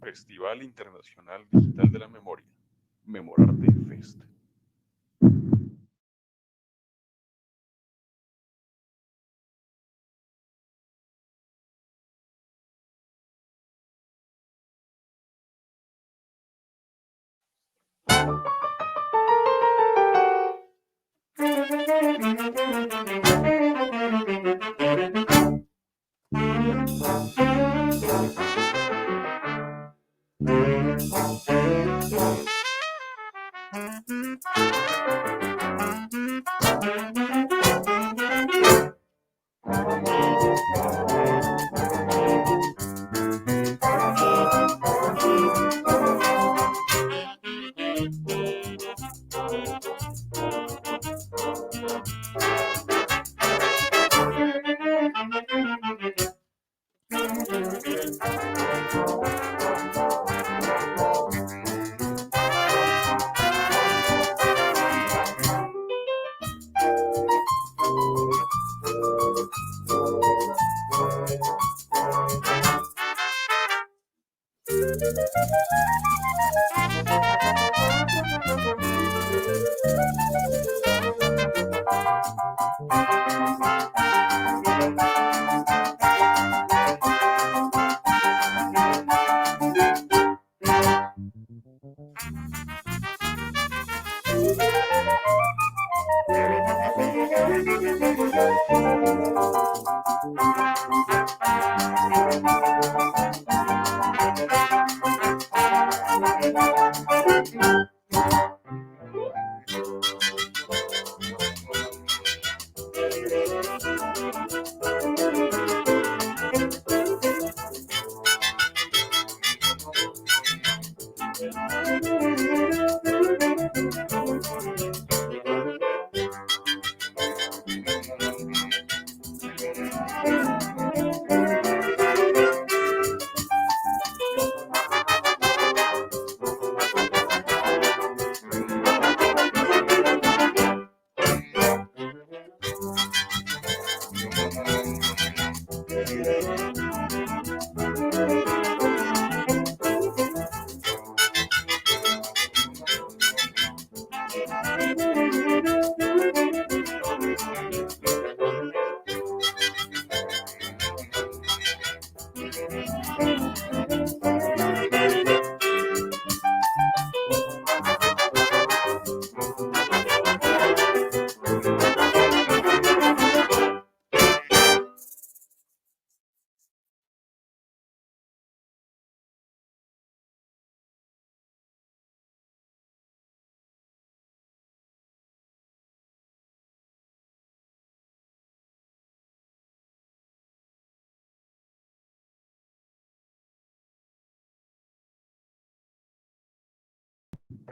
Festival Internacional Digital de la Memoria, Memorarte Fest.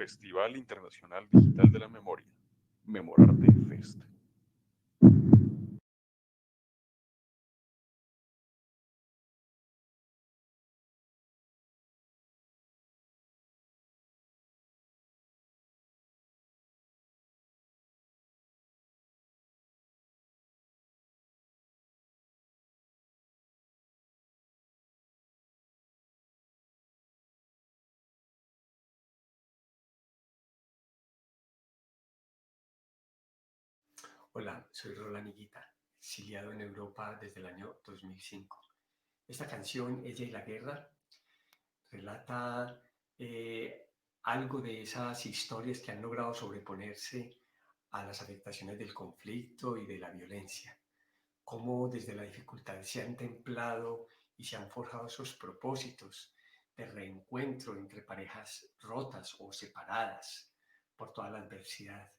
Festival Internacional Digital de la Memoria, Memorarte Fest. Hola, soy Roland Higuita, exiliado en Europa desde el año 2005. Esta canción, Ella y la guerra, relata algo de esas historias que han logrado sobreponerse a las afectaciones del conflicto y de la violencia. Cómo desde la dificultad se han templado y se han forjado esos propósitos de reencuentro entre parejas rotas o separadas por toda la adversidad.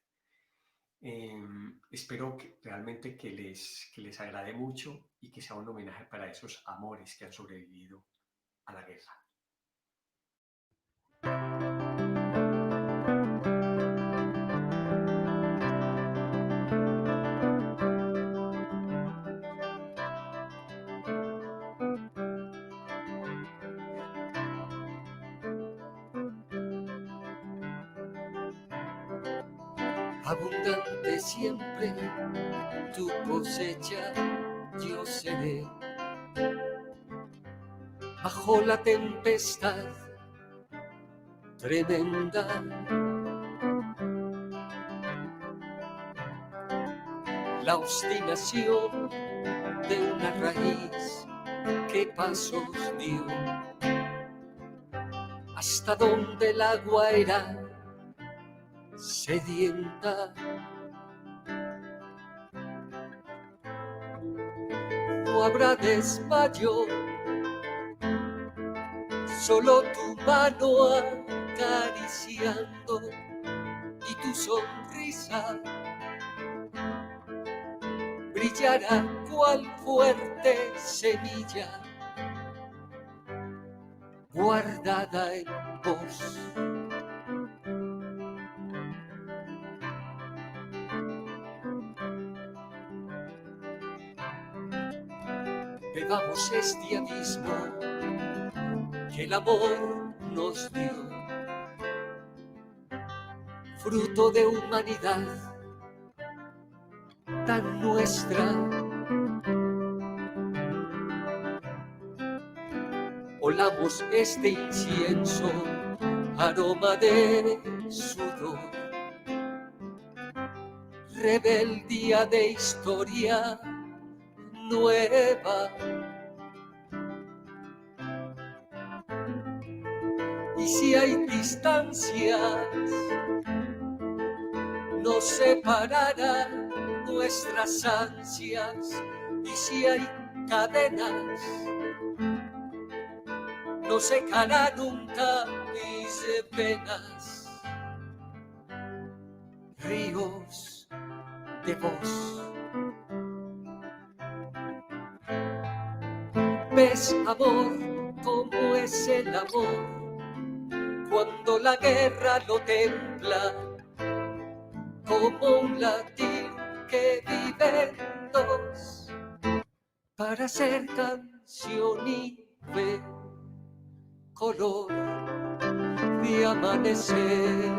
Espero que realmente que les agrade mucho y que sea un homenaje para esos amores que han sobrevivido a la guerra. Abundante siempre tu cosecha yo seré, bajo la tempestad tremenda. La obstinación de una raíz que pasos dio, hasta donde el agua era sedienta. No habrá desmayo, solo tu mano acariciando y tu sonrisa brillará cual fuerte semilla guardada en vos. Bebamos este abismo que el amor nos dio, fruto de humanidad tan nuestra. Olamos este incienso, aroma de sudor, rebeldía de historia nueva. Y si hay distancias, nos separarán nuestras ansias. Y si hay cadenas, no secará nunca mis penas. Ríos de voz. ¿Ves, amor, cómo es el amor? Cuando la guerra lo templa, como un latir que vive en dos, para ser canción y fe, color de amanecer.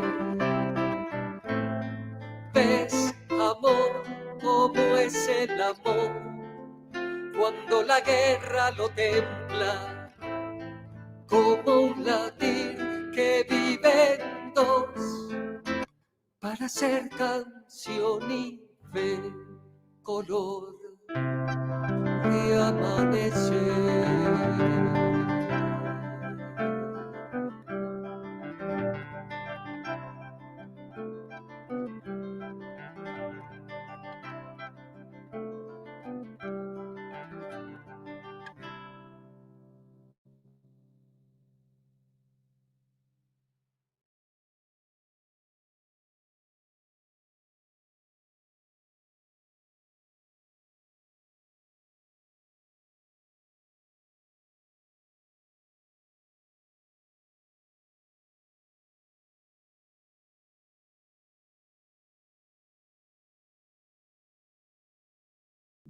¿Ves, amor, cómo es el amor? Cuando la guerra lo templa, como un latir que vive en dos, para ser canción y fe, color de amanecer.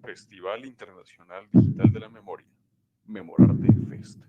Festival Internacional Digital de la Memoria, Memorarte Fest.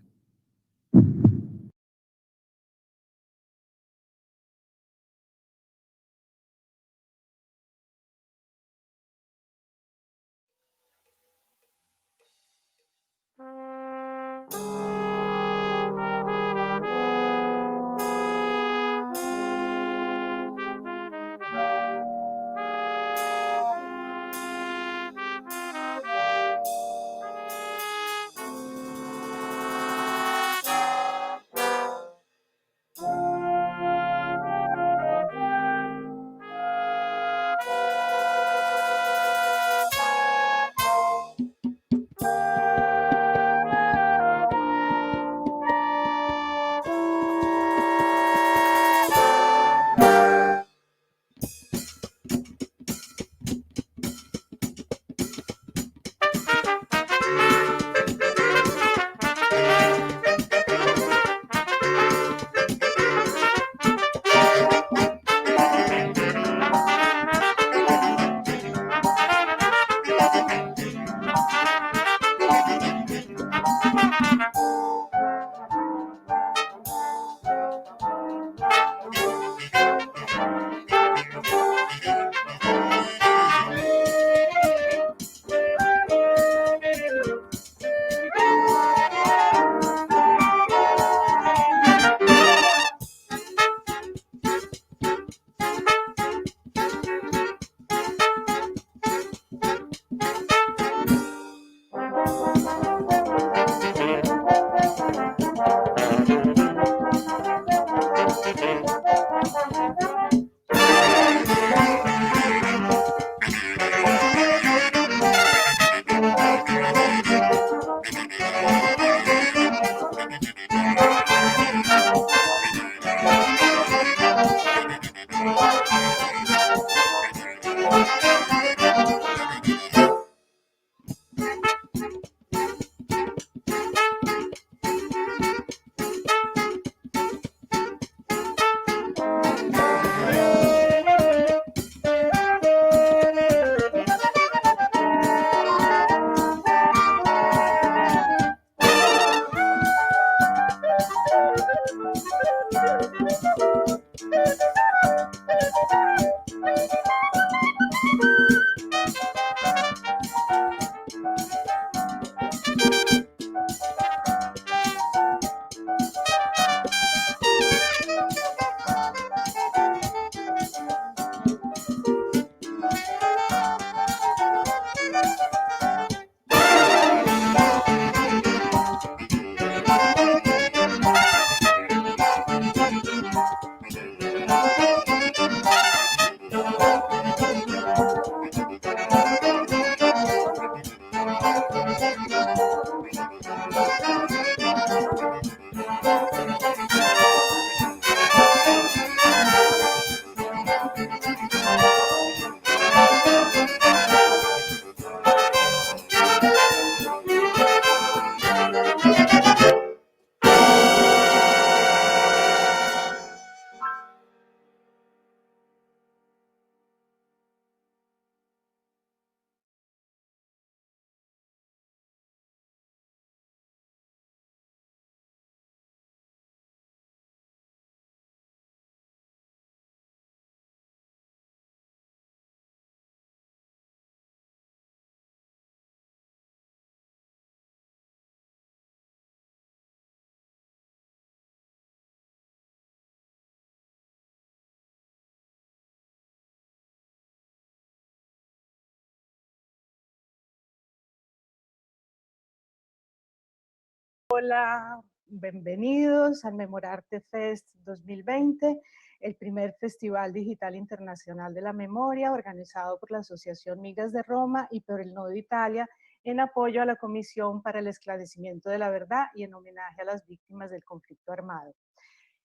Hola, bienvenidos al Memorarte Fest 2020, el primer Festival Digital Internacional de la Memoria organizado por la Asociación Migas de Roma y por el Nodo Italia en apoyo a la Comisión para el Esclarecimiento de la Verdad y en homenaje a las víctimas del conflicto armado.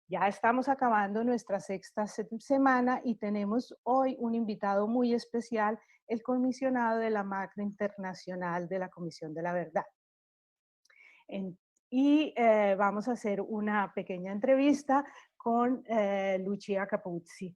Ya estamos acabando nuestra sexta semana y tenemos hoy un invitado muy especial, el comisionado de la Macro Internacional de la Comisión de la Verdad. Vamos a hacer una pequeña entrevista con Lucia Capuzzi.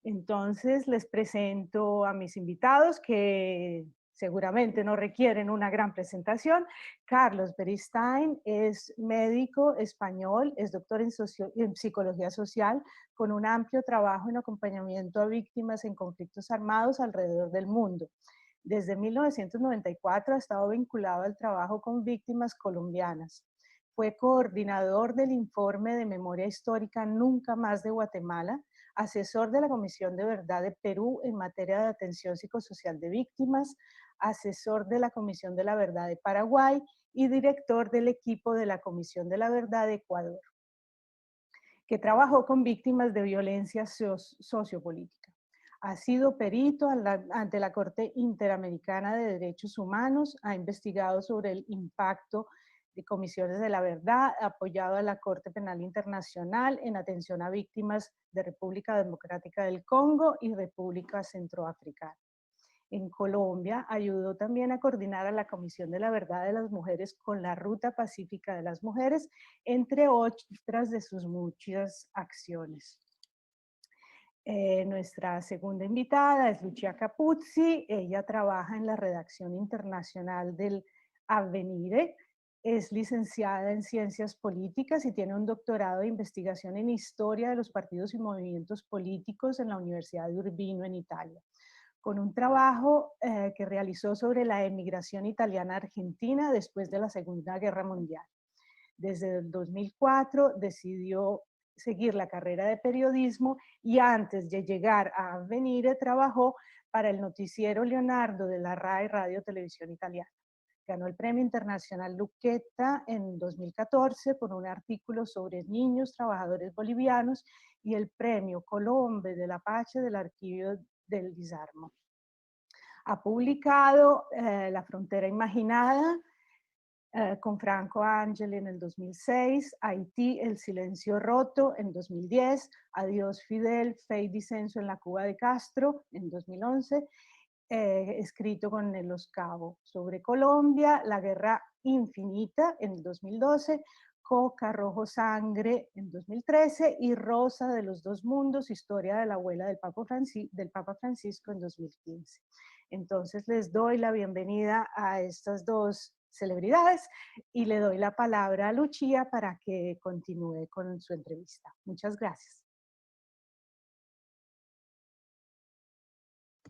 Entonces les presento a mis invitados que seguramente no requieren una gran presentación. Carlos Beristain es médico español, es doctor en psicología social con un amplio trabajo en acompañamiento a víctimas en conflictos armados alrededor del mundo. Desde 1994 ha estado vinculado al trabajo con víctimas colombianas. Fue coordinador del informe de memoria histórica Nunca Más de Guatemala, asesor de la Comisión de Verdad de Perú en materia de atención psicosocial de víctimas, asesor de la Comisión de la Verdad de Paraguay y director del equipo de la Comisión de la Verdad de Ecuador, que trabajó con víctimas de violencia sociopolítica. Ha sido perito ante la Corte Interamericana de Derechos Humanos, ha investigado sobre el impacto de comisiones de la verdad, ha apoyado a la Corte Penal Internacional en atención a víctimas de República Democrática del Congo y República Centroafricana. En Colombia ayudó también a coordinar a la Comisión de la Verdad de las Mujeres con la Ruta Pacífica de las Mujeres, entre otras de sus muchas acciones. Nuestra segunda invitada es Lucia Capuzzi. Ella trabaja en la redacción internacional del Avvenire, es licenciada en Ciencias Políticas y tiene un doctorado de investigación en Historia de los Partidos y Movimientos Políticos en la Universidad de Urbino en Italia, con un trabajo que realizó sobre la emigración italiana a Argentina después de la Segunda Guerra Mundial. Desde el 2004 decidió seguir la carrera de periodismo y antes de llegar a Avvenire trabajó para el noticiero Leonardo de la RAI Radio Televisión Italiana. Ganó el Premio Internacional Lucchetta en 2014 por un artículo sobre niños trabajadores bolivianos y el Premio Colombe de la Pace del Archivio del Disarmo. Ha publicado La Frontera Imaginada con Franco Angeli en el 2006, Haití, El Silencio Roto en 2010, Adiós Fidel, Fe y Disenso en la Cuba de Castro en 2011, escrito con Nelos Cabo, sobre Colombia, La Guerra Infinita en el 2012, Coca, Rojo Sangre en 2013 y Rosa de los Dos Mundos, Historia de la abuela del Papa Francisco en 2015. Entonces les doy la bienvenida a estas dos celebridades y le doy la palabra a Lucia para que continúe con su entrevista. Muchas gracias.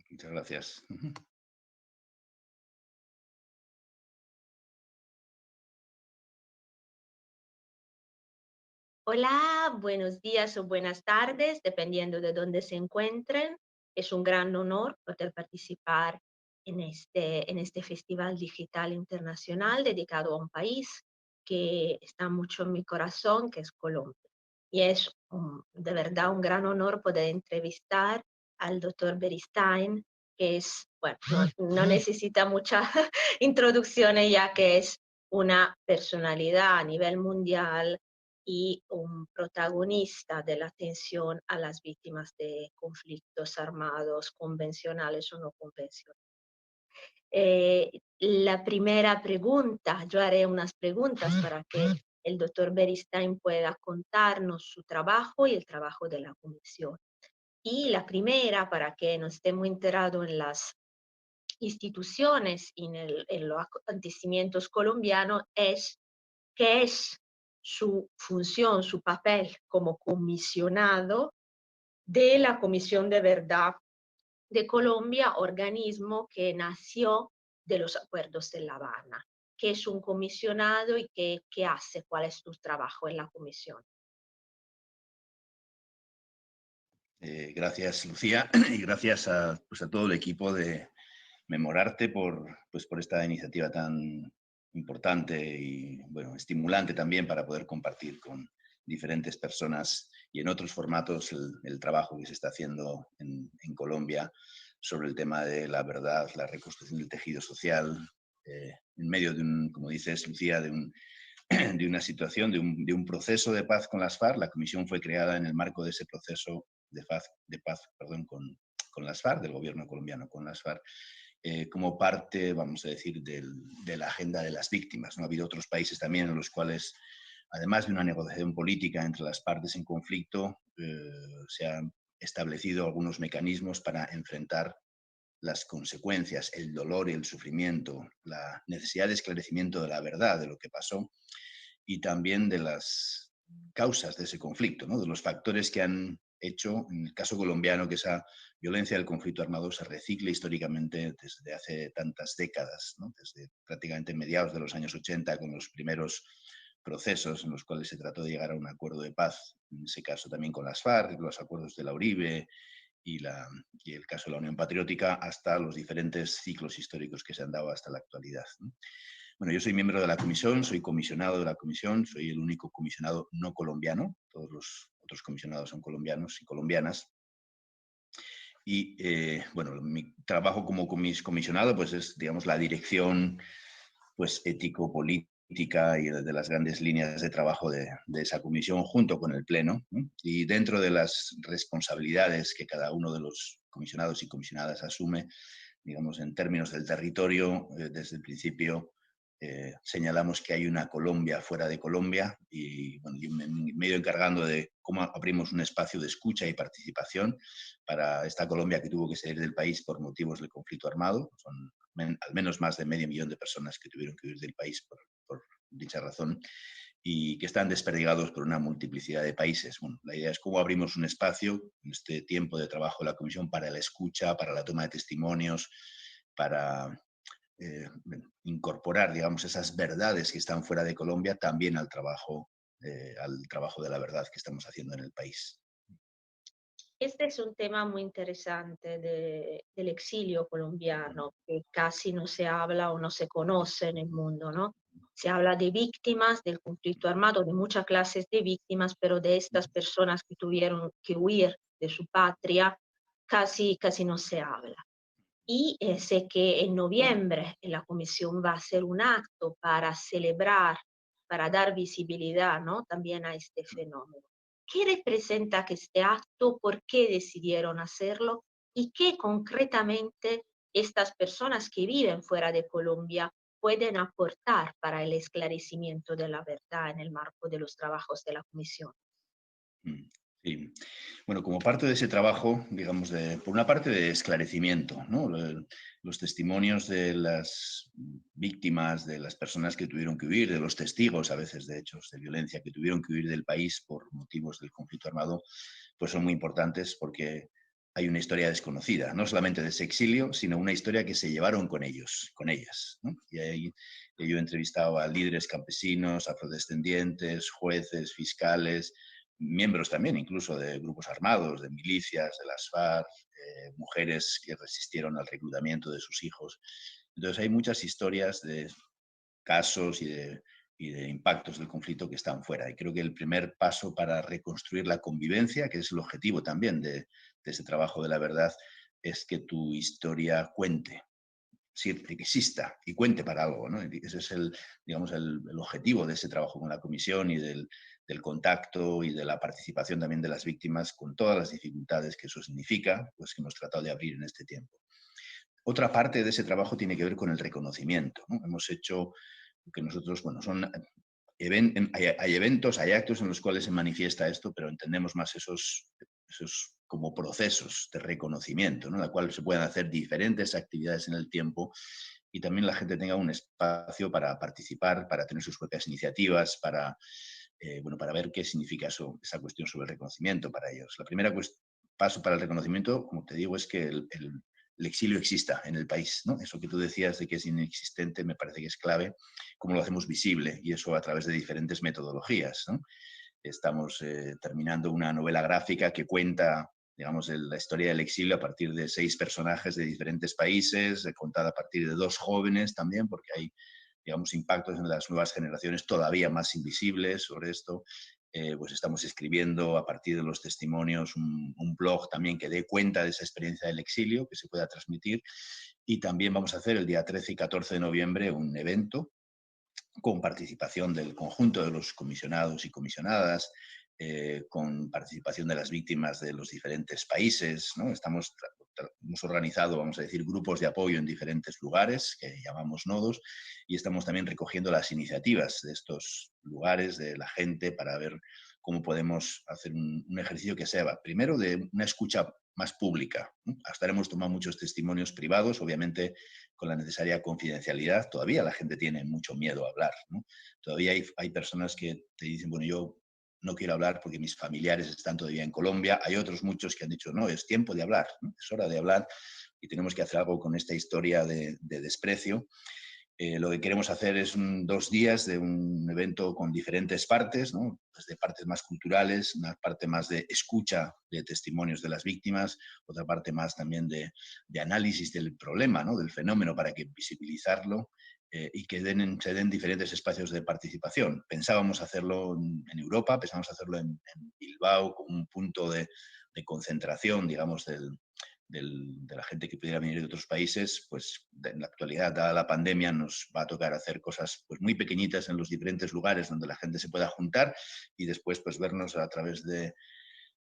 Muchas gracias. Hola, buenos días o buenas tardes, dependiendo de dónde se encuentren. Es un gran honor poder participar en este Festival Digital Internacional dedicado a un país que está mucho en mi corazón, que es Colombia. Y es de verdad un gran honor poder entrevistar al doctor Beristain, que es, bueno, no necesita mucha introducción ya que es una personalidad a nivel mundial y un protagonista de la atención a las víctimas de conflictos armados convencionales o no convencionales. La primera pregunta, yo haré unas preguntas para que el doctor Beristain pueda contarnos su trabajo y el trabajo de la comisión. Y la primera, para que no esté muy enterado en las instituciones y en los acontecimientos colombianos, es qué es su función, su papel como comisionado de la Comisión de Verdad de Colombia, organismo que nació de los acuerdos de La Habana. ¿Qué es un comisionado y qué hace? ¿Cuál es tu trabajo en la comisión? Gracias, Lucía, y gracias a todo el equipo de Memorarte por esta iniciativa tan importante y bueno, estimulante también para poder compartir con diferentes personas y en otros formatos el trabajo que se está haciendo en Colombia sobre el tema de la verdad, la reconstrucción del tejido social, en medio de un, como dices, Lucía, de una situación, de un proceso de paz con las FARC. La comisión fue creada en el marco de ese proceso de paz con las FARC, del gobierno colombiano con las FARC, como parte, vamos a decir, de la agenda de las víctimas, ¿no? Ha habido otros países también en los cuales, además de una negociación política entre las partes en conflicto, se han establecido algunos mecanismos para enfrentar las consecuencias, el dolor y el sufrimiento, la necesidad de esclarecimiento de la verdad, de lo que pasó, y también de las causas de ese conflicto, ¿no? De los factores que han hecho, en el caso colombiano, que esa violencia del conflicto armado se recicle históricamente desde hace tantas décadas, ¿no? Desde prácticamente mediados de los años 80, con los primeros procesos en los cuales se trató de llegar a un acuerdo de paz, en ese caso también con las FARC, los acuerdos de la Uribe y el caso de la Unión Patriótica, hasta los diferentes ciclos históricos que se han dado hasta la actualidad, ¿no? Bueno, yo soy miembro de la comisión, soy comisionado de la comisión, soy el único comisionado no colombiano, todos los otros comisionados son colombianos y colombianas. Y bueno, mi trabajo como comisionado pues es, digamos, la dirección pues ético-política y de las grandes líneas de trabajo de esa comisión junto con el Pleno, ¿no? Y dentro de las responsabilidades que cada uno de los comisionados y comisionadas asume, digamos, en términos del territorio, desde el principio señalamos que hay una Colombia fuera de Colombia y bueno, yo me he ido encargando de cómo abrimos un espacio de escucha y participación para esta Colombia que tuvo que salir del país por motivos del conflicto armado. Son al menos más de 500.000 de personas que tuvieron que huir del país por dicha razón y que están desperdigados por una multiplicidad de países. Bueno, la idea es cómo abrimos un espacio en este tiempo de trabajo de la Comisión para la escucha, para la toma de testimonios, para incorporar, digamos, esas verdades que están fuera de Colombia también al trabajo de la verdad que estamos haciendo en el país. Este es un tema muy interesante del exilio colombiano, que casi no se habla o no se conoce en el mundo, ¿no? Se habla de víctimas del conflicto armado, de muchas clases de víctimas, pero de estas personas que tuvieron que huir de su patria, casi no se habla. Y sé que en noviembre la Comisión va a hacer un acto para celebrar, para dar visibilidad, ¿no? También a este fenómeno. ¿Qué representa que este acto? ¿Por qué decidieron hacerlo? ¿Y qué concretamente estas personas que viven fuera de Colombia pueden aportar para el esclarecimiento de la verdad en el marco de los trabajos de la Comisión? Sí. Bueno, como parte de ese trabajo, digamos, por una parte de esclarecimiento, ¿no? Los testimonios de las víctimas, de las personas que tuvieron que huir, de los testigos a veces de hechos de violencia que tuvieron que huir del país por motivos del conflicto armado, pues son muy importantes porque hay una historia desconocida, no solamente de ese exilio, sino una historia que se llevaron con ellos, con ellas, ¿no? Y ahí yo he entrevistado a líderes campesinos, afrodescendientes, jueces, fiscales, miembros también incluso de grupos armados, de milicias, de las FARC, mujeres que resistieron al reclutamiento de sus hijos. Entonces hay muchas historias de casos y de impactos del conflicto que están fuera. Y creo que el primer paso para reconstruir la convivencia, que es el objetivo también de ese trabajo de la verdad, es que tu historia cuente, que exista y cuente para algo, ¿no? Ese es digamos, el objetivo de ese trabajo con la comisión y del contacto y de la participación también de las víctimas con todas las dificultades que eso significa, pues que hemos tratado de abrir en este tiempo. Otra parte de ese trabajo tiene que ver con el reconocimiento, ¿no? Hemos hecho que nosotros, bueno, hay eventos, hay actos en los cuales se manifiesta esto, pero entendemos más esos como procesos de reconocimiento, ¿no? En la cual se pueden hacer diferentes actividades en el tiempo y también la gente tenga un espacio para participar, para tener sus propias iniciativas, para ver qué significa esa cuestión sobre el reconocimiento para ellos. La primera paso para el reconocimiento, como te digo, es que el exilio exista en el país, ¿no? Eso que tú decías de que es inexistente me parece que es clave, cómo lo hacemos visible, y eso a través de diferentes metodologías, ¿no? Estamos terminando una novela gráfica que cuenta, digamos, la historia del exilio a partir de 6 personajes de diferentes países, contada a partir de 2 jóvenes también, porque hay digamos, impactos en las nuevas generaciones todavía más invisibles sobre esto. Pues estamos escribiendo a partir de los testimonios un blog también que dé cuenta de esa experiencia del exilio, que se pueda transmitir. Y también vamos a hacer el día 13 y 14 de noviembre un evento con participación del conjunto de los comisionados y comisionadas, con participación de las víctimas de los diferentes países, ¿no? Hemos organizado, vamos a decir, grupos de apoyo en diferentes lugares, que llamamos nodos, y estamos también recogiendo las iniciativas de estos lugares, de la gente, para ver cómo podemos hacer un ejercicio que sea, primero, de una escucha más pública, ¿no? Hasta ahora hemos tomado muchos testimonios privados, obviamente con la necesaria confidencialidad. Todavía la gente tiene mucho miedo a hablar, ¿no? Todavía hay personas que te dicen, bueno, yo no quiero hablar porque mis familiares están todavía en Colombia. Hay otros muchos que han dicho, no, es tiempo de hablar, ¿no? Es hora de hablar y tenemos que hacer algo con esta historia de desprecio. Lo que queremos hacer es 2 días de un evento con diferentes partes, ¿no? Desde partes más culturales, una parte más de escucha de testimonios de las víctimas, otra parte más también de análisis del problema, ¿no? Del fenómeno, para que visibilizarlo, y que se den diferentes espacios de participación. Pensábamos hacerlo en Europa, pensábamos hacerlo en Bilbao como un punto de concentración, digamos, de la gente que pudiera venir de otros países. Pues en la actualidad, dada la pandemia, nos va a tocar hacer cosas pues muy pequeñitas en los diferentes lugares donde la gente se pueda juntar, y después pues vernos a través de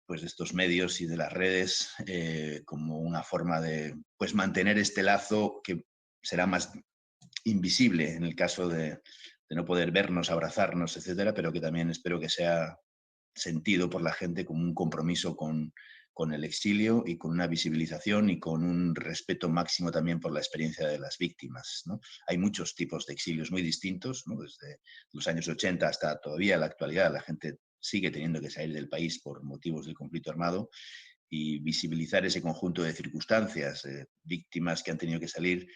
estos medios y de las redes, como una forma de pues mantener este lazo que será más invisible en el caso de no poder vernos, abrazarnos, etcétera, pero que también espero que sea sentido por la gente como un compromiso con el exilio, y con una visibilización y con un respeto máximo también por la experiencia de las víctimas, ¿no? Hay muchos tipos de exilios muy distintos, ¿no? Desde los años 80 hasta todavía la actualidad. La gente sigue teniendo que salir del país por motivos del conflicto armado, y visibilizar ese conjunto de circunstancias, víctimas que han tenido que salir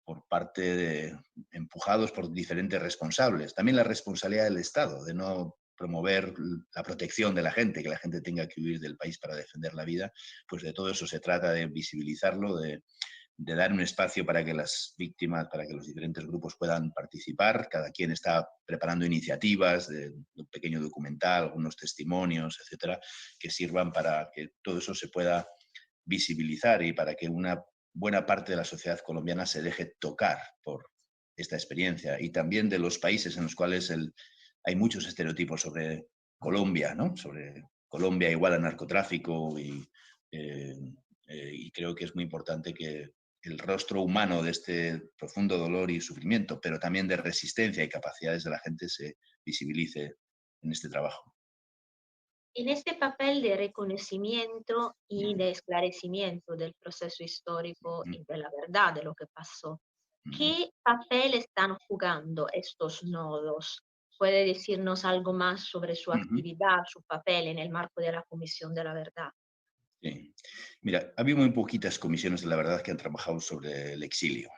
por parte de empujados por diferentes responsables. También la responsabilidad del Estado de no promover la protección de la gente, que la gente tenga que huir del país para defender la vida. Pues de todo eso se trata, de visibilizarlo, de dar un espacio para que las víctimas, para que los diferentes grupos puedan participar. Cada quien está preparando iniciativas de un pequeño documental, algunos testimonios, etcétera, que sirvan para que todo eso se pueda visibilizar, y para que una buena parte de la sociedad colombiana se deje tocar por esta experiencia, y también de los países en los cuales hay muchos estereotipos sobre Colombia, ¿no? Sobre Colombia igual a narcotráfico, y creo que es muy importante que el rostro humano de este profundo dolor y sufrimiento, pero también de resistencia y capacidades de la gente, se visibilice en este trabajo. En este papel de reconocimiento y de esclarecimiento del proceso histórico y de la verdad de lo que pasó, ¿qué papel están jugando estos nodos? ¿Puede decirnos algo más sobre su actividad, su papel en el marco de la Comisión de la Verdad? Sí. Mira, ha habido muy poquitas comisiones de la verdad que han trabajado sobre el exilio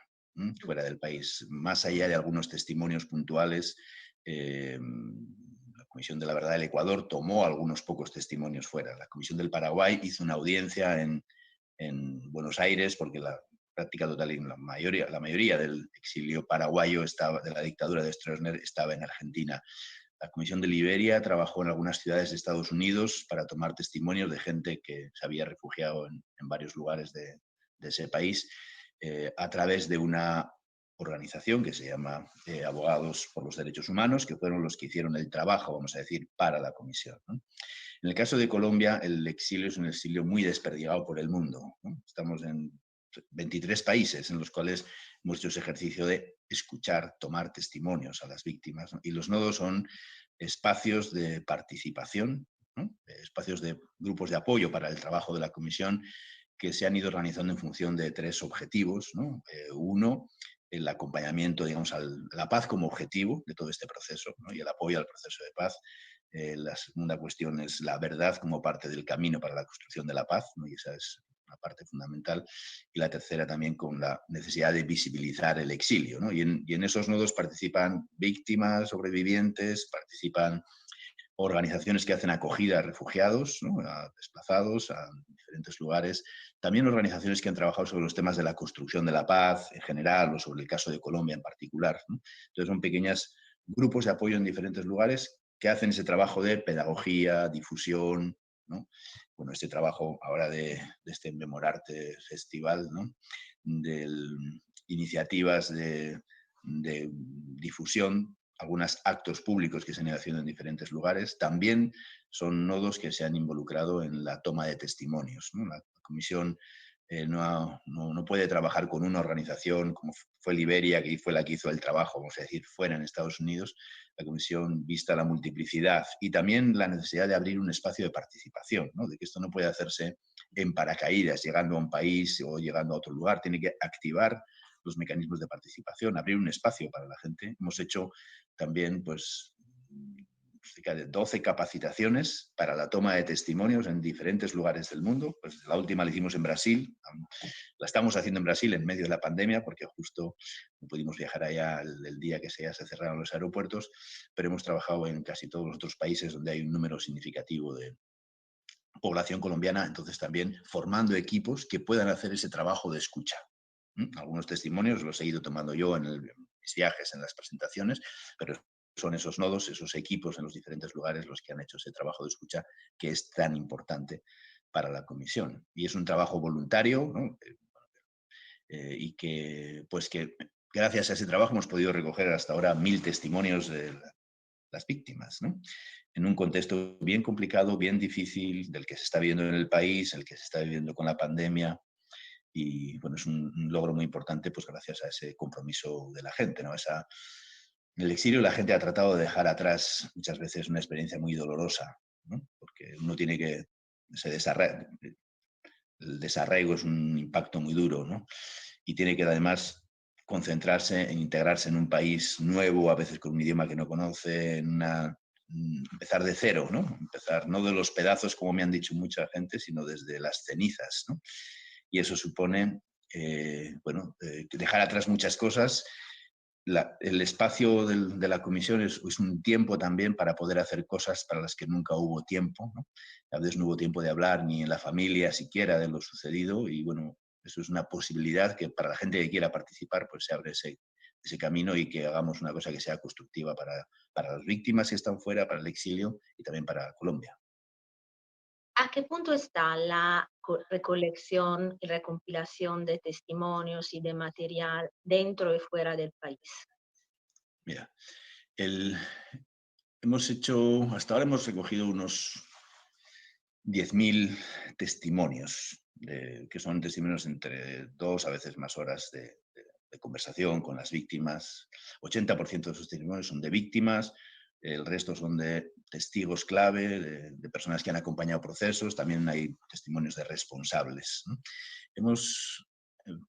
fuera del país, más allá de algunos testimonios puntuales. La Comisión de la Verdad del Ecuador tomó algunos pocos testimonios fuera. La Comisión del Paraguay hizo una audiencia en Buenos Aires, porque la práctica total y la mayoría del exilio paraguayo de la dictadura de Stroessner estaba en Argentina. La Comisión de Liberia trabajó en algunas ciudades de Estados Unidos para tomar testimonios de gente que se había refugiado en varios lugares de ese país, a través de una organización que se llama Abogados por los Derechos Humanos, que fueron los que hicieron el trabajo, vamos a decir, para la comisión, ¿no? En el caso de Colombia, el exilio es un exilio muy desperdigado por el mundo, ¿no? Estamos en 23 países en los cuales hemos hecho ese ejercicio de escuchar, tomar testimonios a las víctimas, ¿no? Y los nodos son espacios de participación, ¿no? Espacios de grupos de apoyo para el trabajo de la comisión, que se han ido organizando en función de 3 objetivos, ¿no? Uno, el acompañamiento, digamos, a la paz como objetivo de todo este proceso, ¿no? Y el apoyo al proceso de paz. La segunda cuestión es la verdad como parte del camino para la construcción de la paz, ¿no? Y esa es una parte fundamental. Y la tercera también con la necesidad de visibilizar el exilio, ¿no? Y en esos nodos participan víctimas, sobrevivientes, participan organizaciones que hacen acogida a refugiados, ¿no? A desplazados, a diferentes lugares. También organizaciones que han trabajado sobre los temas de la construcción de la paz en general o sobre el caso de Colombia en particular, ¿no? Entonces son pequeños grupos de apoyo en diferentes lugares que hacen ese trabajo de pedagogía, difusión, ¿no? Bueno, este trabajo ahora de este Memorarte Festival, ¿no? De iniciativas de difusión, algunos actos públicos que se han ido haciendo en diferentes lugares, también son nodos que se han involucrado en la toma de testimonios, ¿no? La comisión no puede trabajar con una organización como fue Liberia, que fue la que hizo el trabajo, vamos a decir, fuera en Estados Unidos. La comisión, vista la multiplicidad y también la necesidad de abrir un espacio de participación, ¿no? De que esto no puede hacerse en paracaídas, llegando a un país o llegando a otro lugar, tiene que activar los mecanismos de participación, abrir un espacio para la gente. Hemos hecho también, pues, cerca de 12 capacitaciones para la toma de testimonios en diferentes lugares del mundo. Pues la última la hicimos en Brasil, la estamos haciendo en Brasil en medio de la pandemia porque justo no pudimos viajar allá el día que se cerraron los aeropuertos, pero hemos trabajado en casi todos los otros países donde hay un número significativo de población colombiana, entonces también formando equipos que puedan hacer ese trabajo de escucha. Algunos testimonios los he ido tomando yo en mis viajes, en las presentaciones, pero son esos nodos, esos equipos en los diferentes lugares los que han hecho ese trabajo de escucha que es tan importante para la comisión. Y es un trabajo voluntario, ¿no? Y que, pues que gracias a ese trabajo hemos podido recoger hasta ahora 1000 testimonios de las víctimas, ¿no? En un contexto bien complicado, bien difícil, del que se está viviendo en el país, el que se está viviendo con la pandemia. Y bueno, es un logro muy importante, pues gracias a ese compromiso de la gente, ¿no? En el exilio la gente ha tratado de dejar atrás muchas veces una experiencia muy dolorosa, ¿no? Porque uno tiene que, el desarraigo es un impacto muy duro, ¿no? Y tiene que además concentrarse en integrarse en un país nuevo, a veces con un idioma que no conoce, empezar de cero, ¿no? Empezar no de los pedazos, como me han dicho mucha gente, sino desde las cenizas, ¿no? Y eso supone, dejar atrás muchas cosas. El espacio de la comisión es un tiempo también para poder hacer cosas para las que nunca hubo tiempo, ¿no? A veces no hubo tiempo de hablar ni en la familia siquiera de lo sucedido y bueno, eso es una posibilidad que para la gente que quiera participar pues se abre ese camino y que hagamos una cosa que sea constructiva para las víctimas que están fuera, para el exilio y también para Colombia. ¿A qué punto está la recolección y recompilación de testimonios y de material dentro y fuera del país? Mira, hasta ahora hemos recogido unos 10.000 testimonios, que son testimonios entre 2 a veces más horas de conversación con las víctimas. 80% de esos testimonios son de víctimas, el resto son de testigos clave, de personas que han acompañado procesos, también hay testimonios de responsables, ¿no? Hemos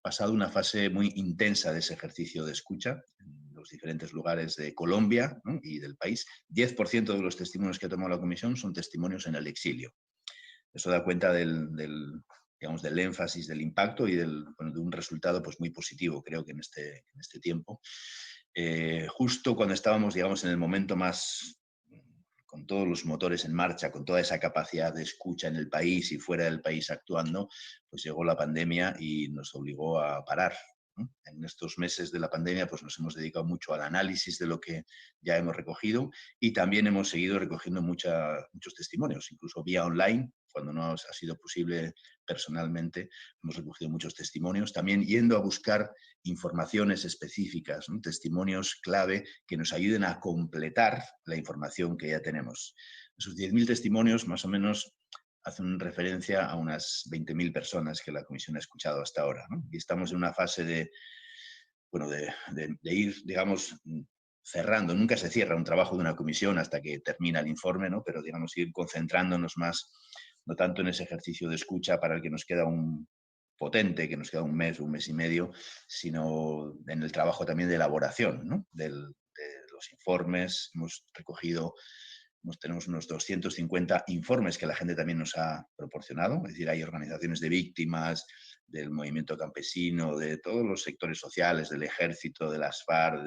pasado una fase muy intensa de ese ejercicio de escucha en los diferentes lugares de Colombia, ¿no? Y del país. 10% de los testimonios que ha tomado la comisión son testimonios en el exilio. Eso da cuenta del énfasis, del impacto y de un resultado pues, muy positivo, creo que en este tiempo. Justo cuando estábamos, digamos, en el momento más, con todos los motores en marcha, con toda esa capacidad de escucha en el país y fuera del país actuando, pues llegó la pandemia y nos obligó a parar, ¿no? En estos meses de la pandemia pues nos hemos dedicado mucho al análisis de lo que ya hemos recogido y también hemos seguido recogiendo muchos testimonios, incluso vía online, cuando no ha sido posible personalmente, hemos recogido muchos testimonios, también yendo a buscar informaciones específicas, ¿no? Testimonios clave que nos ayuden a completar la información que ya tenemos. Esos 10.000 testimonios más o menos hacen referencia a unas 20.000 personas que la comisión ha escuchado hasta ahora, ¿no? Y estamos en una fase de ir, digamos, cerrando. Nunca se cierra un trabajo de una comisión hasta que termina el informe, ¿no? Pero, digamos, ir concentrándonos más, no tanto en ese ejercicio de escucha para el que nos queda potente, que nos queda un mes y medio, sino en el trabajo también de elaboración, ¿no? De los informes. Tenemos unos 250 informes que la gente también nos ha proporcionado, es decir, hay organizaciones de víctimas, del movimiento campesino, de todos los sectores sociales, del ejército, de las FARC,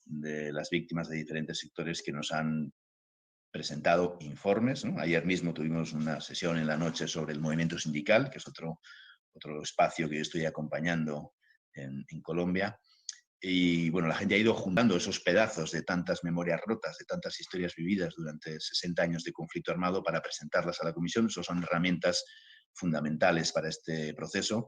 de las víctimas de diferentes sectores que nos han presentado informes, ¿no? Ayer mismo tuvimos una sesión en la noche sobre el movimiento sindical, que es otro espacio que yo estoy acompañando en Colombia. Y bueno, la gente ha ido juntando esos pedazos de tantas memorias rotas, de tantas historias vividas durante 60 años de conflicto armado para presentarlas a la comisión. Esas son herramientas fundamentales para este proceso.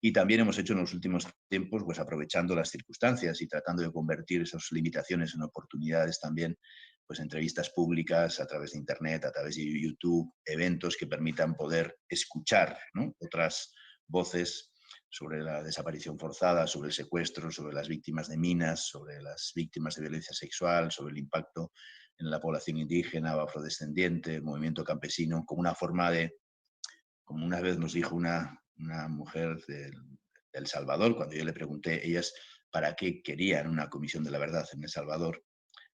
Y también hemos hecho en los últimos tiempos, pues aprovechando las circunstancias y tratando de convertir esas limitaciones en oportunidades también, pues entrevistas públicas a través de Internet, a través de YouTube, eventos que permitan poder escuchar, ¿no?, otras voces sobre la desaparición forzada, sobre el secuestro, sobre las víctimas de minas, sobre las víctimas de violencia sexual, sobre el impacto en la población indígena o afrodescendiente, el movimiento campesino, como una forma de, como una vez nos dijo una mujer de El Salvador, cuando yo le pregunté ellas para qué querían una comisión de la verdad en El Salvador,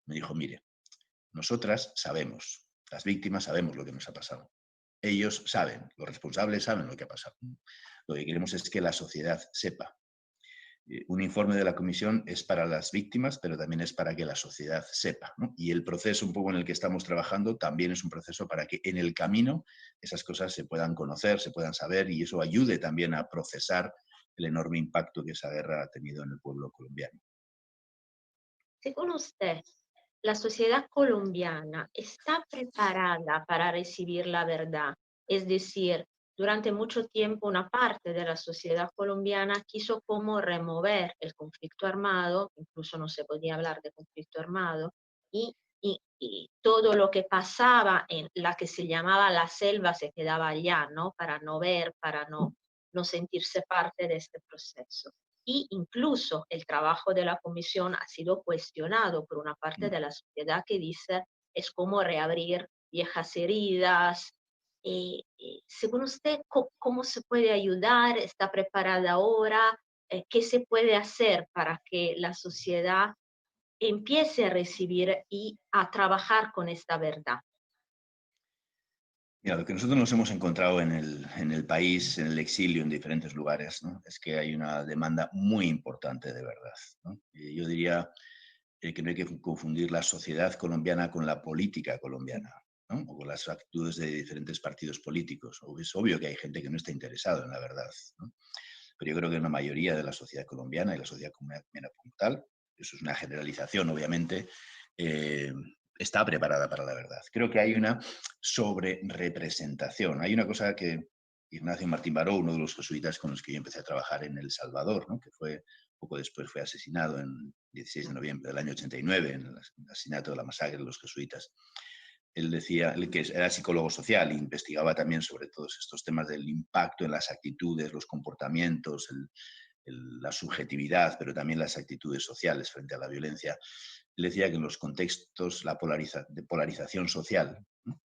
me dijo, mire, nosotras sabemos, las víctimas sabemos lo que nos ha pasado. Ellos saben, los responsables saben lo que ha pasado. Lo que queremos es que la sociedad sepa. Un informe de la comisión es para las víctimas, pero también es para que la sociedad sepa, ¿no? Y el proceso un poco en el que estamos trabajando también es un proceso para que en el camino esas cosas se puedan conocer, se puedan saber, y eso ayude también a procesar el enorme impacto que esa guerra ha tenido en el pueblo colombiano. Según usted, ¿la sociedad colombiana está preparada para recibir la verdad? Es decir, durante mucho tiempo una parte de la sociedad colombiana quiso como remover el conflicto armado, incluso no se podía hablar de conflicto armado, y todo lo que pasaba en la que se llamaba la selva se quedaba allá, ¿no? Para no ver, para no sentirse parte de este proceso. Y incluso el trabajo de la comisión ha sido cuestionado por una parte de la sociedad que dice es como reabrir viejas heridas. Según usted, ¿cómo se puede ayudar? ¿Está preparada ahora? ¿Qué se puede hacer para que la sociedad empiece a recibir y a trabajar con esta verdad? Mira, lo que nosotros nos hemos encontrado en el país, en el exilio, en diferentes lugares, ¿no?, es que hay una demanda muy importante de verdad, ¿no? Y yo diría que no hay que confundir la sociedad colombiana con la política colombiana, ¿no?, o con las actitudes de diferentes partidos políticos. Es obvio que hay gente que no está interesada en la verdad, ¿no? Pero yo creo que una mayoría de la sociedad colombiana y la sociedad colombiana como tal, eso es una generalización obviamente, está preparada para la verdad. Creo que hay una sobrerepresentación. Hay una cosa que Ignacio Martín Baró, uno de los jesuitas con los que yo empecé a trabajar en El Salvador, ¿no?, que fue poco después fue asesinado en 16 de noviembre del año 89 en el asesinato de la masacre de los jesuitas. Él decía, él que era psicólogo social e investigaba también sobre todos estos temas del impacto en las actitudes, los comportamientos, la subjetividad, pero también las actitudes sociales frente a la violencia. Él decía que en los contextos de polarización social, ¿no?,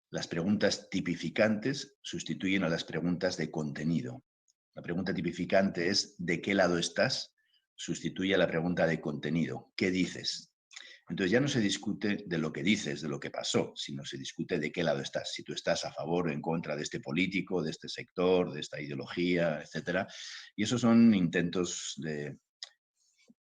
las preguntas tipificantes sustituyen a las preguntas de contenido. La pregunta tipificante es ¿de qué lado estás? Sustituye a la pregunta de contenido. ¿Qué dices? Entonces ya no se discute de lo que dices, de lo que pasó, sino se discute de qué lado estás. Si tú estás a favor o en contra de este político, de este sector, de esta ideología, etc. Y esos son intentos de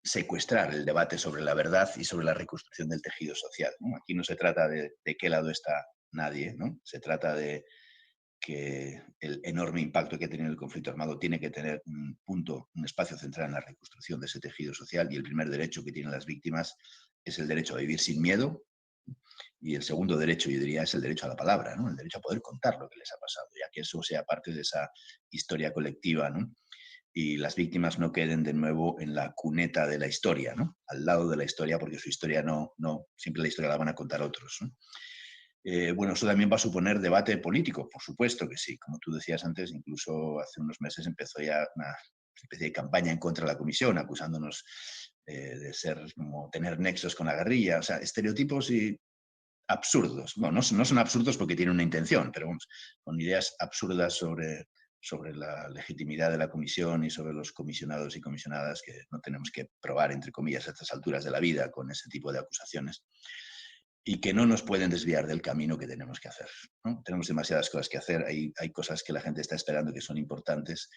secuestrar el debate sobre la verdad y sobre la reconstrucción del tejido social, ¿no? Aquí no se trata de qué lado está nadie, ¿no? Se trata de que el enorme impacto que ha tenido el conflicto armado tiene que tener un punto, un espacio central en la reconstrucción de ese tejido social, y el primer derecho que tienen las víctimas es el derecho a vivir sin miedo, y el segundo derecho, yo diría, es el derecho a la palabra, ¿no?, el derecho a poder contar lo que les ha pasado, ya que eso sea parte de esa historia colectiva, ¿no?, y las víctimas no queden de nuevo en la cuneta de la historia, ¿no?, al lado de la historia, porque su historia no siempre la historia la van a contar otros, ¿no? Bueno, eso también va a suponer debate político, por supuesto que sí. Como tú decías antes, incluso hace unos meses empezó ya una especie de campaña en contra de la comisión, acusándonos de ser como tener nexos con la guerrilla, o sea, estereotipos y absurdos. Bueno, no son absurdos porque tienen una intención, pero vamos, con ideas absurdas sobre la legitimidad de la comisión y sobre los comisionados y comisionadas, que no tenemos que probar, entre comillas, a estas alturas de la vida con ese tipo de acusaciones. y que no nos pueden desviar del camino que tenemos que hacer, ¿no? Tenemos demasiadas cosas que hacer, hay cosas que la gente está esperando que son importantes.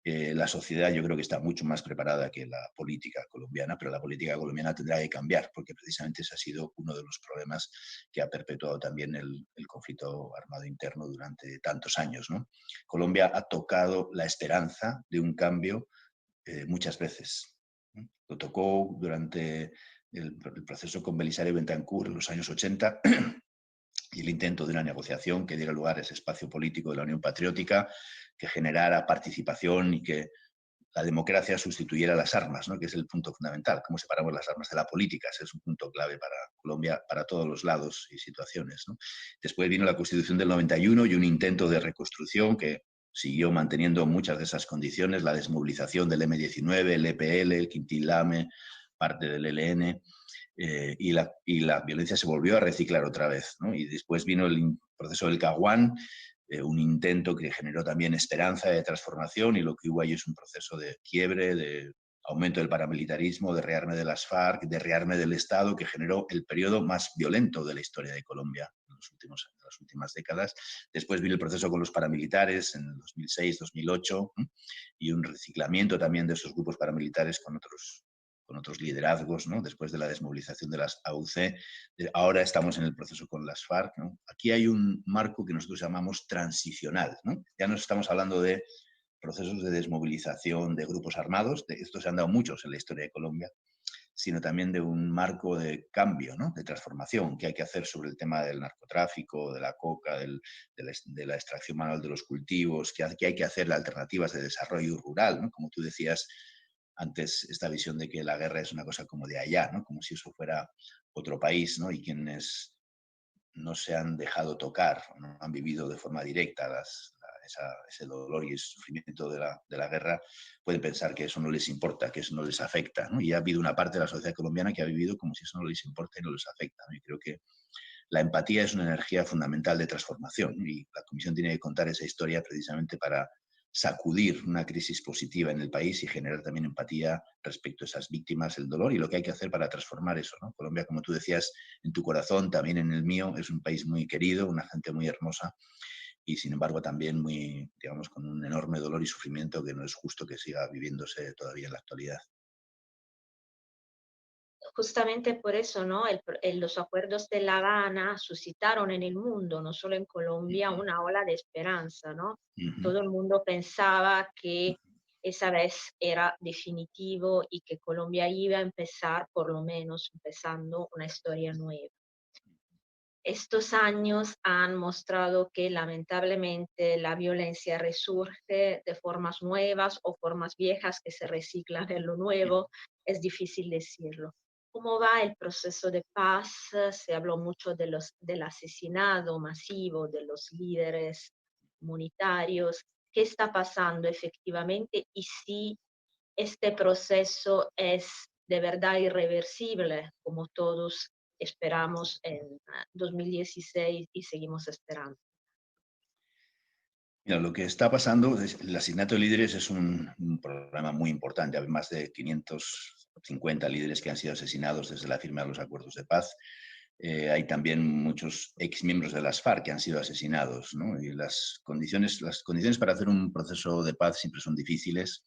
La sociedad yo creo que está mucho más preparada que la política colombiana, pero la política colombiana tendrá que cambiar, porque precisamente ese ha sido uno de los problemas que ha perpetuado también el conflicto armado interno durante tantos años, ¿no? Colombia ha tocado la esperanza de un cambio muchas veces, ¿no? Lo tocó durante el proceso con Belisario Bentancur en los años 80 y el intento de una negociación que diera lugar a ese espacio político de la Unión Patriótica, que generara participación y que la democracia sustituyera las armas, ¿no? Que es el punto fundamental. ¿Cómo separamos las armas de la política? Ese es un punto clave para Colombia, para todos los lados y situaciones, ¿no? Después vino la Constitución del 91 y un intento de reconstrucción que siguió manteniendo muchas de esas condiciones, la desmovilización del M-19, el EPL, el Quintilame, parte del ELN, y la violencia se volvió a reciclar otra vez, ¿no? Y después vino el proceso del Caguán, un intento que generó también esperanza de transformación, y lo que hubo ahí es un proceso de quiebre, de aumento del paramilitarismo, de rearme de las FARC, de rearme del Estado, que generó el periodo más violento de la historia de Colombia en las últimas décadas. Después vino el proceso con los paramilitares en 2006, 2008, y un reciclamiento también de esos grupos paramilitares con otros liderazgos, ¿no? Después de la desmovilización de las AUC. Ahora estamos en el proceso con las FARC, ¿no? Aquí hay un marco que nosotros llamamos transicional, ¿no? Ya no estamos hablando de procesos de desmovilización de grupos armados, de estos se han dado muchos en la historia de Colombia, sino también de un marco de cambio, ¿no? De transformación que hay que hacer sobre el tema del narcotráfico, de la coca, de la extracción manual de los cultivos, que hay que hacer alternativas de desarrollo rural, ¿no? Como tú decías antes, esta visión de que la guerra es una cosa como de allá, ¿no? Como si eso fuera otro país, ¿no? Y quienes no se han dejado tocar, no han vivido de forma directa ese dolor y el sufrimiento de la guerra, pueden pensar que eso no les importa, que eso no les afecta, ¿no? Y ha habido una parte de la sociedad colombiana que ha vivido como si eso no les importa y no les afecta, ¿no? Y creo que la empatía es una energía fundamental de transformación, ¿no? Y la Comisión tiene que contar esa historia precisamente para sacudir una crisis positiva en el país y generar también empatía respecto a esas víctimas, el dolor y lo que hay que hacer para transformar eso, ¿no? Colombia, como tú decías, en tu corazón, también en el mío, es un país muy querido, una gente muy hermosa y sin embargo también muy, digamos, con un enorme dolor y sufrimiento que no es justo que siga viviéndose todavía en la actualidad. Justamente por eso, ¿no? Los acuerdos de La Habana suscitaron en el mundo, no solo en Colombia, una ola de esperanza, ¿no? Todo el mundo pensaba que esa vez era definitivo y que Colombia iba a empezar, por lo menos empezando, una historia nueva. Estos años han mostrado que lamentablemente la violencia resurge de formas nuevas o formas viejas que se reciclan en lo nuevo, es difícil decirlo. ¿Cómo va el proceso de paz? Se habló mucho del asesinado masivo de los líderes comunitarios. ¿Qué está pasando efectivamente? Y si este proceso es de verdad irreversible, como todos esperamos en 2016 y seguimos esperando. Mira, lo que está pasando, el asesinato de líderes es un problema muy importante. Hay más de 550 líderes que han sido asesinados desde la firma de los acuerdos de paz. Hay también muchos exmiembros de las FARC que han sido asesinados, ¿no? Y las condiciones para hacer un proceso de paz siempre son difíciles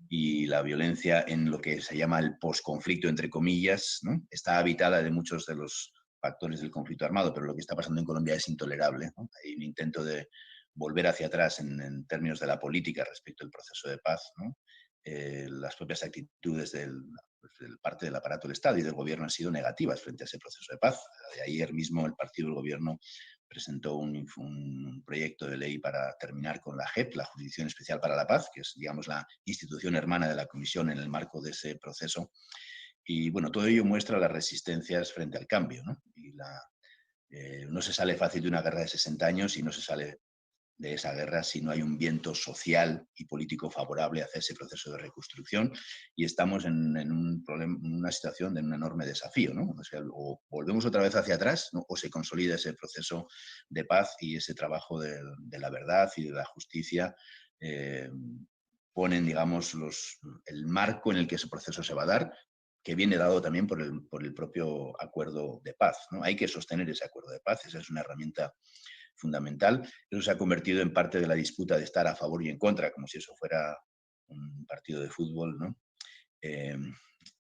y la violencia en lo que se llama el posconflicto, entre comillas, ¿no? Está habitada de muchos de los factores del conflicto armado, pero lo que está pasando en Colombia es intolerable, ¿no? Hay un intento de volver hacia atrás en términos de la política respecto al proceso de paz, ¿no? Las propias actitudes del parte del aparato del Estado y del gobierno han sido negativas frente a ese proceso de paz. Ayer mismo el partido del gobierno presentó un proyecto de ley para terminar con la JEP, la Jurisdicción Especial para la Paz, que es, digamos, la institución hermana de la Comisión en el marco de ese proceso. Y bueno, todo ello muestra las resistencias frente al cambio, ¿no? Y no se sale fácil de una guerra de 60 años y no se sale de esa guerra si no hay un viento social y político favorable hacia ese proceso de reconstrucción, y estamos en una situación de un enorme desafío, ¿no? O sea, o volvemos otra vez hacia atrás, ¿no? O se consolida ese proceso de paz y ese trabajo de la verdad y de la justicia ponen, digamos, el marco en el que ese proceso se va a dar, que viene dado también por el propio acuerdo de paz, ¿no? Hay que sostener ese acuerdo de paz, esa es una herramienta fundamental. Eso se ha convertido en parte de la disputa de estar a favor y en contra, como si eso fuera un partido de fútbol, ¿no?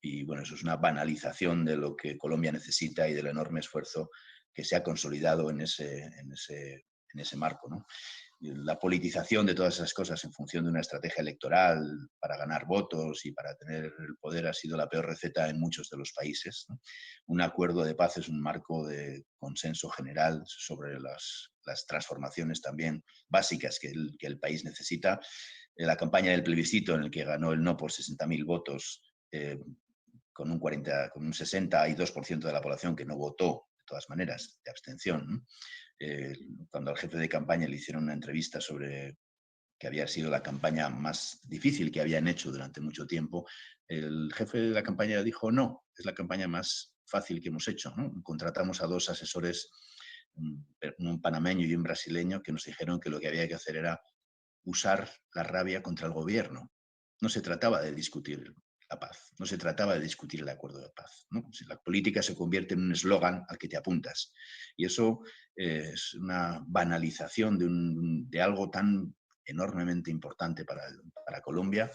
Y bueno, eso es una banalización de lo que Colombia necesita y del enorme esfuerzo que se ha consolidado en ese marco, ¿no? La politización de todas esas cosas en función de una estrategia electoral para ganar votos y para tener el poder ha sido la peor receta en muchos de los países, ¿no? Un acuerdo de paz es un marco de consenso general sobre las transformaciones también básicas que el país necesita. La campaña del plebiscito en el que ganó el no por 60.000 votos, con un 62% de la población que no votó, de todas maneras, de abstención, ¿no? Cuando al jefe de campaña le hicieron una entrevista sobre que había sido la campaña más difícil que habían hecho durante mucho tiempo, el jefe de la campaña dijo: no, es la campaña más fácil que hemos hecho, ¿no? Contratamos a 2 asesores, un panameño y un brasileño, que nos dijeron que lo que había que hacer era usar la rabia contra el gobierno. No se trataba de discutir la paz, no se trataba de discutir el acuerdo de paz, ¿no? Si la política se convierte en un eslogan al que te apuntas. Y eso es una banalización de algo tan enormemente importante para Colombia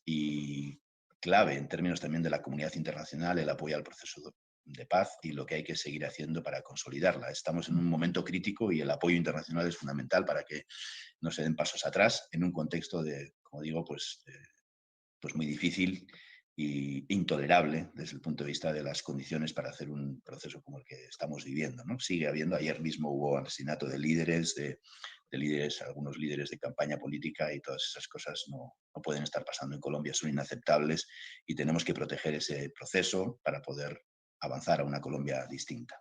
y clave en términos también de la comunidad internacional, el apoyo al proceso de paz y lo que hay que seguir haciendo para consolidarla. Estamos en un momento crítico y el apoyo internacional es fundamental para que no se den pasos atrás en un contexto de, como digo, pues muy difícil e intolerable desde el punto de vista de las condiciones para hacer un proceso como el que estamos viviendo, ¿no? Sigue habiendo, ayer mismo hubo asesinato de líderes, algunos líderes de campaña política, y todas esas cosas no pueden estar pasando en Colombia, son inaceptables y tenemos que proteger ese proceso para poder avanzar a una Colombia distinta.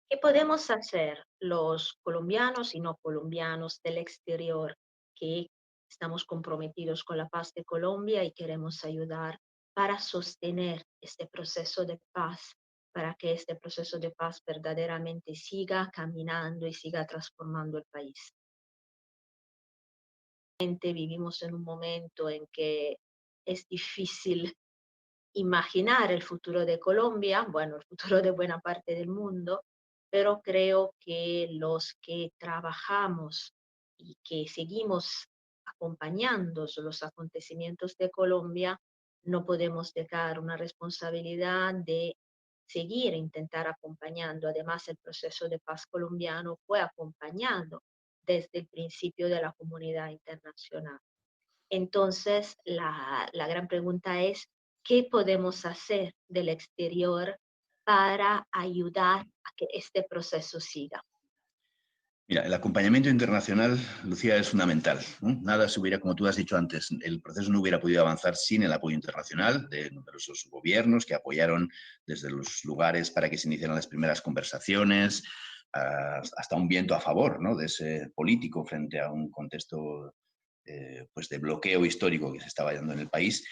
¿Qué podemos hacer los colombianos y no colombianos del exterior que estamos comprometidos con la paz de Colombia y queremos ayudar para sostener este proceso de paz, para que este proceso de paz verdaderamente siga caminando y siga transformando el país? Vivimos en un momento en que es difícil imaginar el futuro de Colombia, bueno, el futuro de buena parte del mundo, pero creo que los que trabajamos y que seguimos acompañando los acontecimientos de Colombia, no podemos dejar una responsabilidad de seguir, intentar acompañando. Además, el proceso de paz colombiano fue acompañado desde el principio de la comunidad internacional. Entonces, la gran pregunta es, ¿qué podemos hacer del exterior para ayudar a que este proceso siga? Mira, el acompañamiento internacional, Lucía, es fundamental, ¿no? Nada se hubiera, como tú has dicho antes, el proceso no hubiera podido avanzar sin el apoyo internacional de numerosos gobiernos que apoyaron desde los lugares para que se iniciaran las primeras conversaciones, hasta un viento a favor, ¿no?, de ese político frente a un contexto pues de bloqueo histórico que se estaba dando en el país.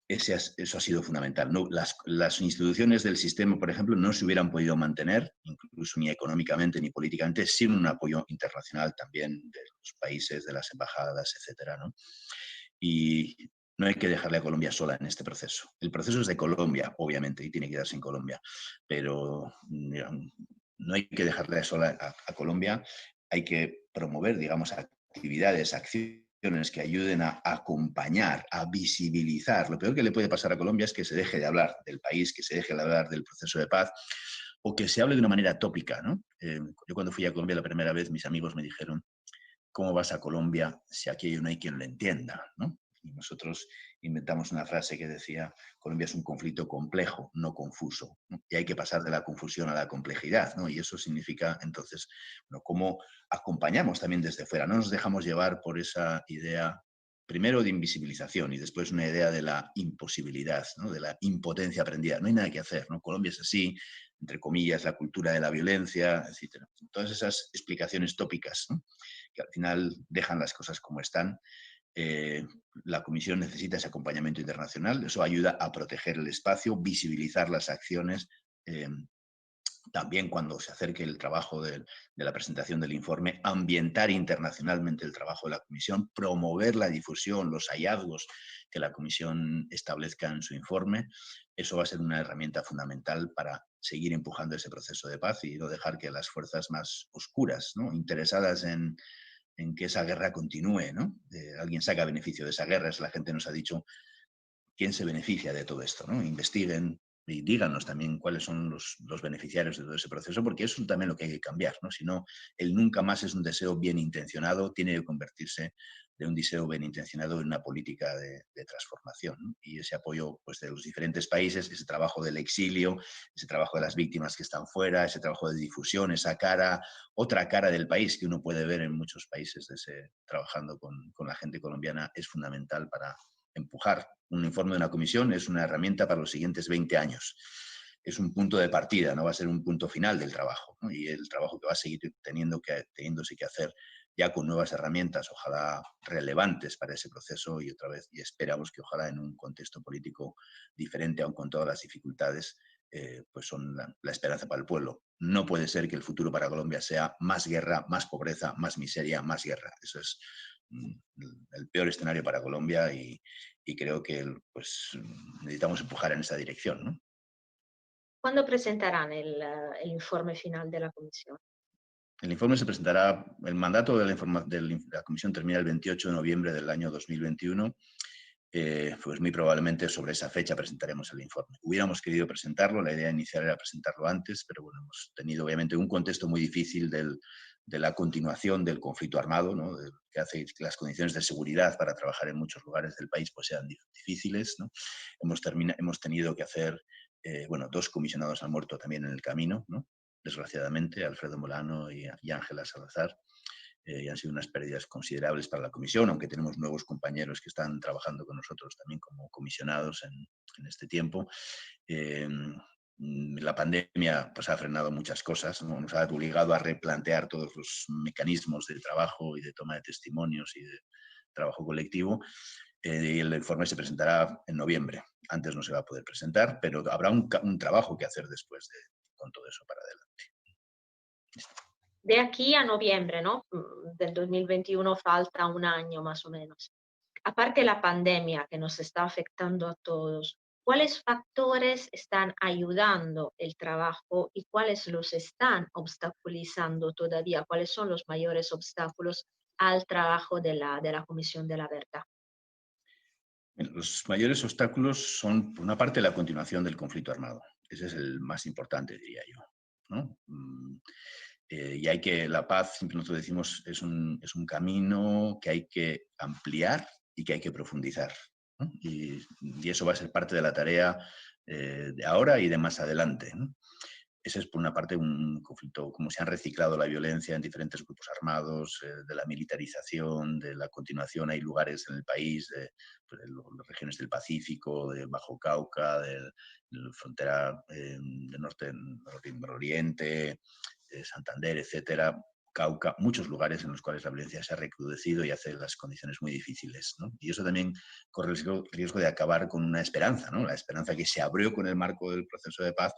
Eso ha sido fundamental, ¿no? Las instituciones del sistema, por ejemplo, no se hubieran podido mantener, incluso ni económicamente ni políticamente, sin un apoyo internacional también de los países, de las embajadas, etcétera, ¿no? Y no hay que dejarle a Colombia sola en este proceso. El proceso es de Colombia, obviamente, y tiene que darse en Colombia, pero no hay que dejarle sola a Colombia. Hay que promover, digamos, actividades, acciones que ayuden a acompañar, a visibilizar. Lo peor que le puede pasar a Colombia es que se deje de hablar del país, que se deje de hablar del proceso de paz, o que se hable de una manera tópica, ¿no? Yo cuando fui a Colombia la primera vez, mis amigos me dijeron: ¿cómo vas a Colombia si aquí no hay quien lo entienda, ¿no? Y nosotros inventamos una frase que decía: Colombia es un conflicto complejo, no confuso, ¿no? Y hay que pasar de la confusión a la complejidad, ¿no? Y eso significa, entonces, bueno, cómo acompañamos también desde fuera. No nos dejamos llevar por esa idea, primero de invisibilización y después una idea de la imposibilidad, ¿no?, de la impotencia aprendida. No hay nada que hacer, ¿no? Colombia es así, entre comillas, la cultura de la violencia, etc. Todas esas explicaciones tópicas, ¿no?, que al final dejan las cosas como están. La Comisión necesita ese acompañamiento internacional, eso ayuda a proteger el espacio, visibilizar las acciones también cuando se acerque el trabajo de la presentación del informe, ambientar internacionalmente el trabajo de la Comisión, promover la difusión, los hallazgos que la Comisión establezca en su informe. Eso va a ser una herramienta fundamental para seguir empujando ese proceso de paz y no dejar que las fuerzas más oscuras, ¿no?, interesadas en que esa guerra continúe, ¿no? Alguien saca beneficio de esa guerra, la gente nos ha dicho quién se beneficia de todo esto, ¿no? Investiguen y díganos también cuáles son los beneficiarios de todo ese proceso, porque eso es también lo que hay que cambiar, ¿no? Si no, el nunca más es un deseo bien intencionado, tiene que convertirse de un deseo bien intencionado en una política de transformación, ¿no? Y ese apoyo, pues, de los diferentes países, ese trabajo del exilio, ese trabajo de las víctimas que están fuera, ese trabajo de difusión, esa cara, otra cara del país que uno puede ver en muchos países trabajando con la gente colombiana, es fundamental para empujar. Un informe de una comisión es una herramienta para los siguientes 20 años. Es un punto de partida, no va a ser un punto final del trabajo, ¿no? Y el trabajo que va a seguir teniéndose que hacer ya con nuevas herramientas, ojalá relevantes para ese proceso y otra vez, y esperamos que ojalá en un contexto político diferente, aun con todas las dificultades, pues son la esperanza para el pueblo. No puede ser que el futuro para Colombia sea más guerra, más pobreza, más miseria, más guerra. Eso es el peor escenario para Colombia y creo que pues, necesitamos empujar en esa dirección, ¿no? ¿Cuándo presentarán el informe final de la comisión? El informe se presentará, el mandato de la comisión termina el 28 de noviembre del año 2021. Pues muy probablemente sobre esa fecha presentaremos el informe. Hubiéramos querido presentarlo, la idea inicial era presentarlo antes, pero bueno, hemos tenido obviamente un contexto muy difícil de la continuación del conflicto armado, ¿no?, que hace que las condiciones de seguridad para trabajar en muchos lugares del país pues sean difíciles, ¿no? Hemos tenido que hacer, bueno, 2 comisionados han muerto también en el camino, ¿no?, desgraciadamente, Alfredo Molano y Ángela Salazar. Y han sido unas pérdidas considerables para la comisión, aunque tenemos nuevos compañeros que están trabajando con nosotros también como comisionados en este tiempo. La pandemia pues, ha frenado muchas cosas, ¿no? Nos ha obligado a replantear todos los mecanismos de trabajo y de toma de testimonios y de trabajo colectivo. Y el informe se presentará en noviembre. Antes no se va a poder presentar, pero habrá un trabajo que hacer después con todo eso para adelante. De aquí a noviembre, ¿no?, del 2021 falta un año más o menos. Aparte la pandemia que nos está afectando a todos, ¿cuáles factores están ayudando el trabajo y cuáles los están obstaculizando todavía? ¿Cuáles son los mayores obstáculos al trabajo de la Comisión de la Verdad? Los mayores obstáculos son, por una parte, la continuación del conflicto armado. Ese es el más importante, diría yo, ¿no? La paz, siempre nosotros decimos, es un camino que hay que ampliar y que hay que profundizar, ¿no? Y eso va a ser parte de la tarea de ahora y de más adelante, ¿no? Ese es, por una parte, un conflicto, como se han reciclado la violencia en diferentes grupos armados, de la militarización, de la continuación. Hay lugares en el país, pues, de las regiones del Pacífico, de Bajo Cauca, de la frontera del norte, del oriente, Santander, etcétera, Cauca, muchos lugares en los cuales la violencia se ha recrudecido y hace las condiciones muy difíciles, ¿no? Y eso también corre el riesgo de acabar con una esperanza, ¿no? La esperanza que se abrió con el marco del proceso de paz,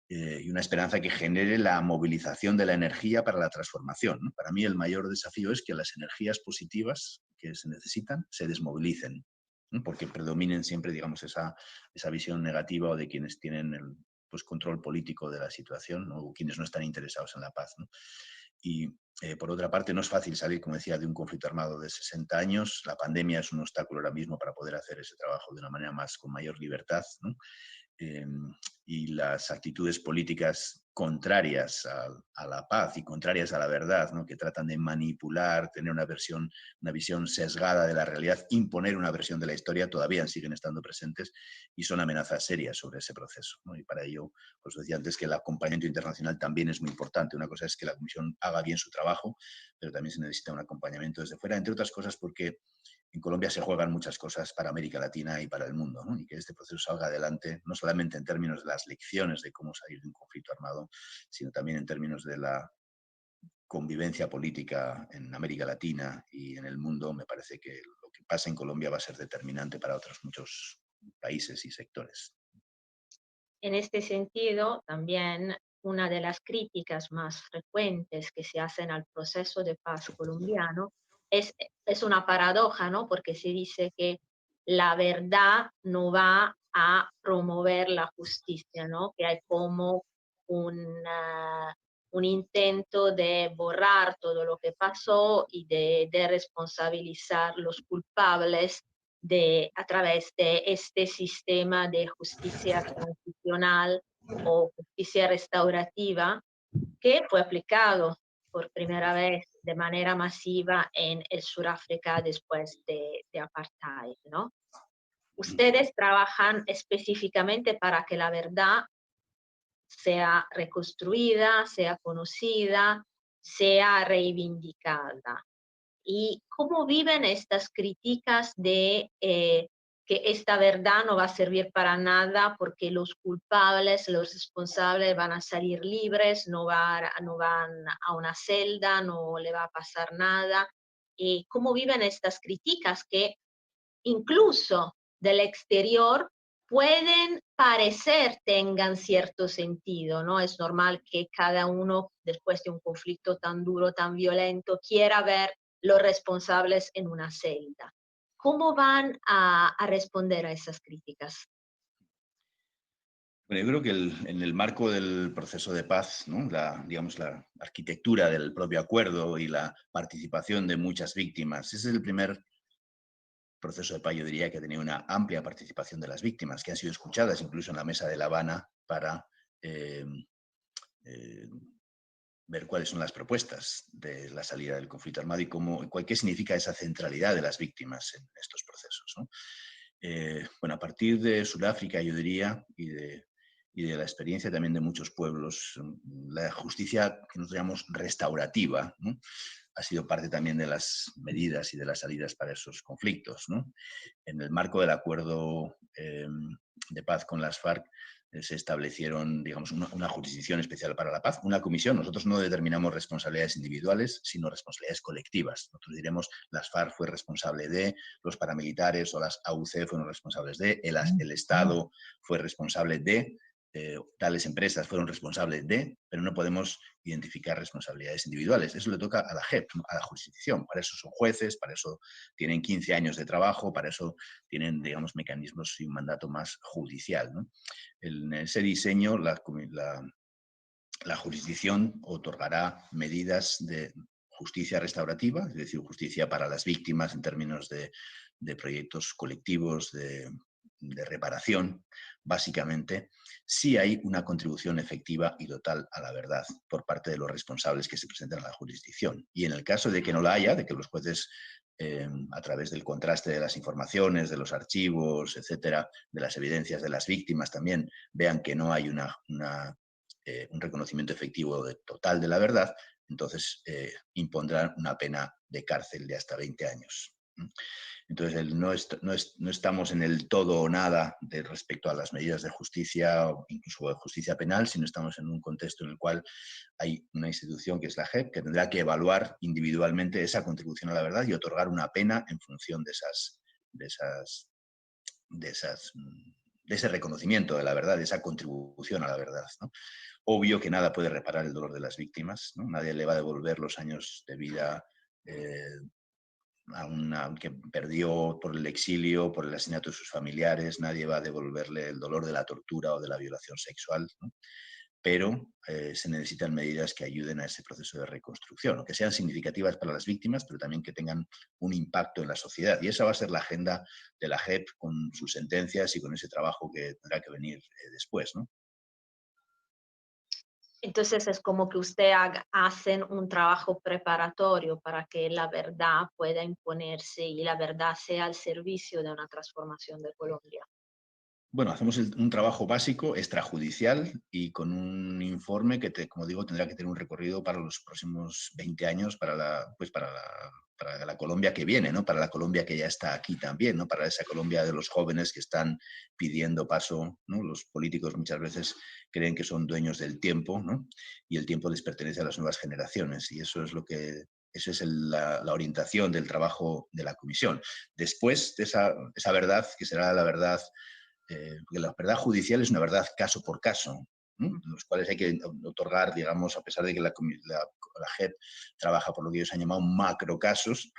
y una esperanza que genere la movilización de la energía para la transformación, ¿no? Para mí el mayor desafío es que las energías positivas que se necesitan se desmovilicen, ¿no? Porque predominen siempre, digamos, esa visión negativa o de quienes tienen el pues, control político de la situación, ¿no? O quienes no están interesados en la paz, ¿no? Y por otra parte, no es fácil salir, como decía, de un conflicto armado de 60 años. La pandemia es un obstáculo ahora mismo para poder hacer ese trabajo de una manera con mayor libertad, ¿no? Y las actitudes políticas contrarias a la paz y contrarias a la verdad, ¿no?, que tratan de manipular, tener una visión sesgada de la realidad, imponer una versión de la historia, todavía siguen estando presentes y son amenazas serias sobre ese proceso, ¿no? Y para ello, pues decía antes que el acompañamiento internacional también es muy importante. Una cosa es que la Comisión haga bien su trabajo, pero también se necesita un acompañamiento desde fuera, entre otras cosas porque en Colombia se juegan muchas cosas para América Latina y para el mundo, ¿no? Y que este proceso salga adelante, no solamente en términos de las lecciones de cómo salir de un conflicto armado, sino también en términos de la convivencia política en América Latina y en el mundo. Me parece que lo que pasa en Colombia va a ser determinante para otros muchos países y sectores. En este sentido, también una de las críticas más frecuentes que se hacen al proceso de paz colombiano es una paradoja, ¿no? Porque se dice que la verdad no va a promover la justicia, ¿no? Que hay como un intento de borrar todo lo que pasó y de responsabilizar los culpables a través de este sistema de justicia transicional o justicia restaurativa que fue aplicado por primera vez de manera masiva en el Sudáfrica después de apartheid, ¿no? Ustedes trabajan específicamente para que la verdad sea reconstruida, sea conocida, sea reivindicada. ¿Y cómo viven estas críticas de que esta verdad no va a servir para nada porque los culpables, los responsables van a salir libres, no van a una celda, no le va a pasar nada? ¿Y cómo viven estas críticas que incluso del exterior pueden parecer tengan cierto sentido, ¿no? Es normal que cada uno, después de un conflicto tan duro, tan violento, quiera ver los responsables en una celda. ¿Cómo van a responder a esas críticas? Bueno, yo creo que en el marco del proceso de paz, ¿no? Digamos, la arquitectura del propio acuerdo y la participación de muchas víctimas, ese es el primer proceso de paz, yo diría, que ha tenido una amplia participación de las víctimas, que han sido escuchadas incluso en la mesa de La Habana para ver cuáles son las propuestas de la salida del conflicto armado y qué significa esa centralidad de las víctimas en estos procesos, ¿no? Bueno, a partir de Sudáfrica, yo diría, y de la experiencia también de muchos pueblos, la justicia que nosotros llamamos restaurativa, ¿no? Ha sido parte también de las medidas y de las salidas para esos conflictos, ¿no? En el marco del acuerdo de paz con las FARC se establecieron, digamos, una jurisdicción especial para la paz, una comisión. Nosotros no determinamos responsabilidades individuales, sino responsabilidades colectivas. Nosotros diremos, las FARC fue responsable de, los paramilitares o las AUC fueron responsables de, el Estado fue responsable de, tales empresas fueron responsables de, pero no podemos identificar responsabilidades individuales. Eso le toca a la JEP, a la jurisdicción. Para eso son jueces, para eso tienen 15 años de trabajo, para eso tienen, digamos, mecanismos y un mandato más judicial, ¿no? En ese diseño, la jurisdicción otorgará medidas de justicia restaurativa, es decir, justicia para las víctimas en términos de proyectos colectivos, de reparación, básicamente, si hay una contribución efectiva y total a la verdad por parte de los responsables que se presentan a la jurisdicción. Y en el caso de que no la haya, de que los jueces, a través del contraste de las informaciones, de los archivos, etcétera, de las evidencias de las víctimas también, vean que no hay un reconocimiento efectivo total de la verdad, entonces impondrán una pena de cárcel de hasta 20 años. Entonces, no estamos en el todo o nada respecto a las medidas de justicia o incluso de justicia penal, sino estamos en un contexto en el cual hay una institución que es la JEP que tendrá que evaluar individualmente esa contribución a la verdad y otorgar una pena en función de ese reconocimiento de la verdad, de esa contribución a la verdad, ¿no? Obvio que nada puede reparar el dolor de las víctimas, ¿no? Nadie le va a devolver los años de vida que perdió por el exilio, por el asesinato de sus familiares, nadie va a devolverle el dolor de la tortura o de la violación sexual, ¿no? Pero se necesitan medidas que ayuden a ese proceso de reconstrucción, o que sean significativas para las víctimas, pero también que tengan un impacto en la sociedad. Y esa va a ser la agenda de la JEP con sus sentencias y con ese trabajo que tendrá que venir después, ¿no? Entonces es como que ustedes hacen un trabajo preparatorio para que la verdad pueda imponerse y la verdad sea al servicio de una transformación de Colombia. Bueno, hacemos un trabajo básico, extrajudicial, y con un informe que, como digo, tendrá que tener un recorrido para los próximos 20 años para la Colombia que viene, ¿no? Para la Colombia que ya está aquí también, ¿no? Para esa Colombia de los jóvenes que están pidiendo paso, ¿no? Los políticos muchas veces creen que son dueños del tiempo, ¿no? Y el tiempo les pertenece a las nuevas generaciones, y eso es esa es la orientación del trabajo de la comisión. Después de esa verdad, que será la verdad, porque la verdad judicial es una verdad caso por caso. ¿no? Los cuales hay que otorgar, digamos, a pesar de que la JEP trabaja por lo que ellos han llamado macrocasos,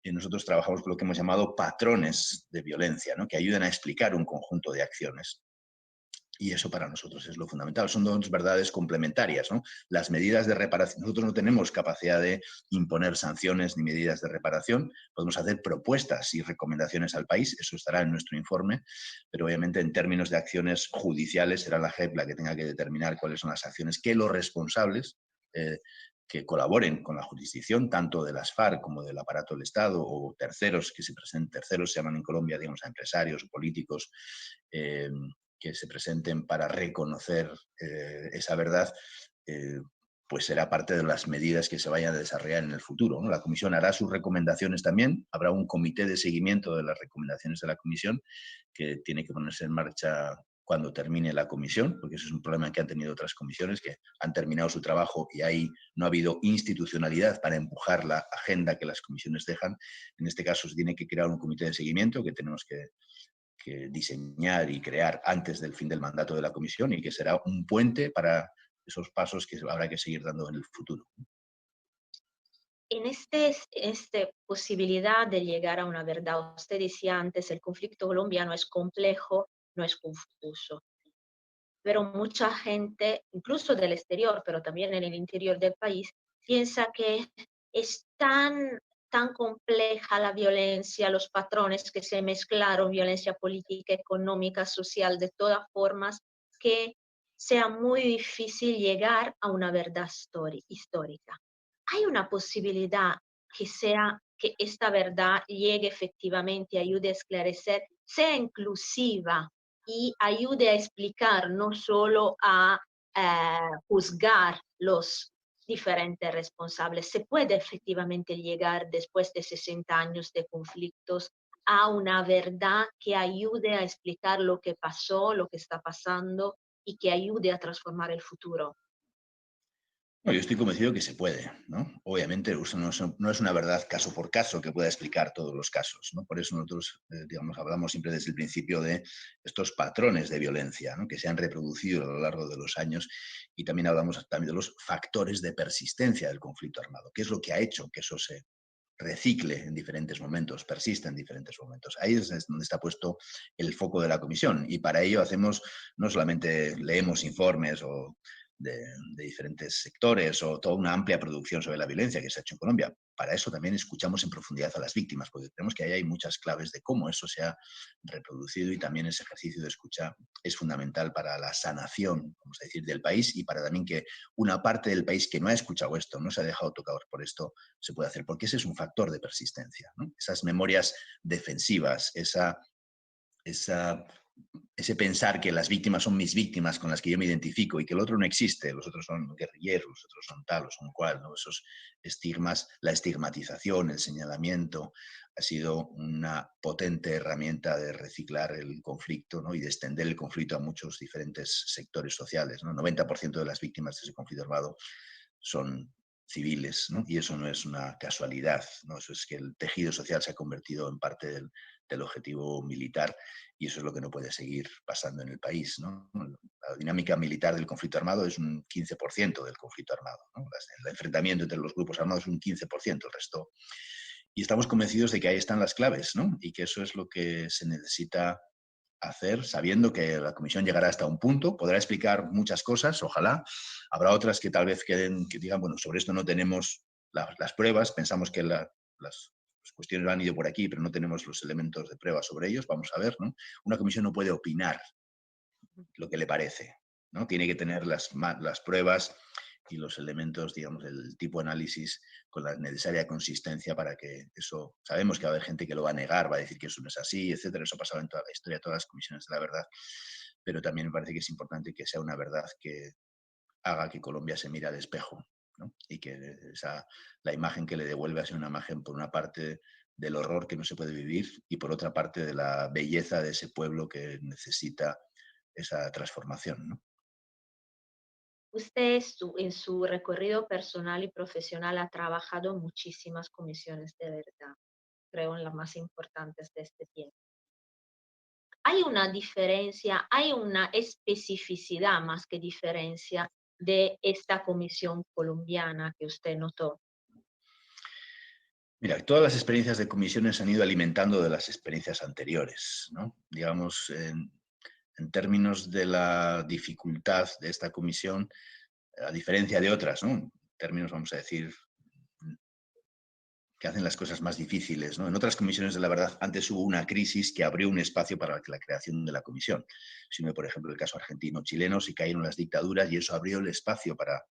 nosotros trabajamos por lo que hemos llamado patrones de violencia, ¿no? Que ayudan a explicar un conjunto de acciones. Y eso para nosotros es lo fundamental. Son dos verdades complementarias, ¿no? Las medidas de reparación. Nosotros no tenemos capacidad de imponer sanciones ni medidas de reparación. Podemos hacer propuestas y recomendaciones al país. Eso estará en nuestro informe. Pero obviamente en términos de acciones judiciales será la JEP la que tenga que determinar cuáles son las acciones que los responsables que colaboren con la jurisdicción, tanto de las FARC como del aparato del Estado o terceros que se presenten. Terceros se llaman en Colombia, digamos, a empresarios o políticos, que se presenten para reconocer esa verdad, pues será parte de las medidas que se vayan a desarrollar en el futuro, ¿no? La Comisión hará sus recomendaciones también, habrá un comité de seguimiento de las recomendaciones de la Comisión que tiene que ponerse en marcha cuando termine la comisión, porque eso es un problema que han tenido otras comisiones que han terminado su trabajo y ahí no ha habido institucionalidad para empujar la agenda que las comisiones dejan. En este caso se tiene que crear un comité de seguimiento que tenemos que diseñar y crear antes del fin del mandato de la comisión y que será un puente para esos pasos que habrá que seguir dando en el futuro. En esta posibilidad de llegar a una verdad, usted decía antes, el conflicto colombiano es complejo, no es confuso. Pero mucha gente, incluso del exterior, pero también en el interior del país, piensa que es tan compleja la violencia, los patrones que se mezclaron, violencia política, económica, social, de todas formas, que sea muy difícil llegar a una verdad histórica. ¿Hay una posibilidad que esta verdad llegue efectivamente, ayude a esclarecer, sea inclusiva y ayude a explicar, no solo a juzgar los diferentes responsables? ¿Se puede efectivamente llegar después de 60 años de conflictos a una verdad que ayude a explicar lo que pasó, lo que está pasando y que ayude a transformar el futuro? No, yo estoy convencido que se puede, ¿no? Obviamente no es una verdad caso por caso que pueda explicar todos los casos, ¿no? Por eso nosotros, digamos, hablamos siempre desde el principio de estos patrones de violencia, ¿no? Que se han reproducido a lo largo de los años, y también hablamos también de los factores de persistencia del conflicto armado, qué es lo que ha hecho que eso se recicle en diferentes momentos, persista en diferentes momentos. Ahí es donde está puesto el foco de la comisión, y para ello hacemos, no solamente leemos informes o de diferentes sectores o toda una amplia producción sobre la violencia que se ha hecho en Colombia. Para eso también escuchamos en profundidad a las víctimas, porque creemos que ahí hay muchas claves de cómo eso se ha reproducido, y también ese ejercicio de escucha es fundamental para la sanación, vamos a decir, del país, y para también que una parte del país que no ha escuchado esto, no se ha dejado tocar por esto, se puede hacer, porque ese es un factor de persistencia, ¿no? Esas memorias defensivas, ese pensar que las víctimas son mis víctimas con las que yo me identifico y que el otro no existe, los otros son guerrilleros, los otros son tal o son cual, ¿no? Esos estigmas, la estigmatización, el señalamiento, ha sido una potente herramienta de reciclar el conflicto, ¿no? Y de extender el conflicto a muchos diferentes sectores sociales, ¿no? 90% de las víctimas de ese conflicto armado son civiles, ¿no? Y eso no es una casualidad, ¿no? Eso es que el tejido social se ha convertido en parte del objetivo militar, y eso es lo que no puede seguir pasando en el país, ¿no? La dinámica militar del conflicto armado es un 15% del conflicto armado, ¿no? El enfrentamiento entre los grupos armados es un 15%, el resto. Y estamos convencidos de que ahí están las claves, ¿no? Y que eso es lo que se necesita hacer, sabiendo que la comisión llegará hasta un punto, podrá explicar muchas cosas, ojalá. Habrá otras que tal vez queden, que digan, bueno, sobre esto no tenemos las pruebas, pensamos que las cuestiones han ido por aquí, pero no tenemos los elementos de prueba sobre ellos, vamos a ver, ¿no? Una comisión no puede opinar lo que le parece, ¿no? Tiene que tener las pruebas y los elementos, digamos, el tipo de análisis con la necesaria consistencia para que eso... Sabemos que va a haber gente que lo va a negar, va a decir que eso no es así, etcétera. Eso ha pasado en toda la historia, todas las comisiones de la verdad. Pero también me parece que es importante que sea una verdad que haga que Colombia se mire al espejo, ¿no? Y que la imagen que le devuelve sea una imagen, por una parte, del horror que no se puede vivir, y por otra parte de la belleza de ese pueblo que necesita esa transformación, ¿no? Usted en su recorrido personal y profesional ha trabajado en muchísimas comisiones de verdad, creo en las más importantes de este tiempo. ¿hay una diferencia, hay una especificidad más que diferencia de esta comisión colombiana que usted notó? Mira, todas las experiencias de comisiones han ido alimentando de las experiencias anteriores, ¿no? Digamos, en términos de la dificultad de esta comisión, a diferencia de otras, ¿no? En términos, vamos a decir, que hacen las cosas más difíciles, ¿no? En otras comisiones de la verdad, antes hubo una crisis que abrió un espacio para la creación de la comisión. Si no, por ejemplo, el caso argentino-chileno, sí cayeron las dictaduras y eso abrió el espacio para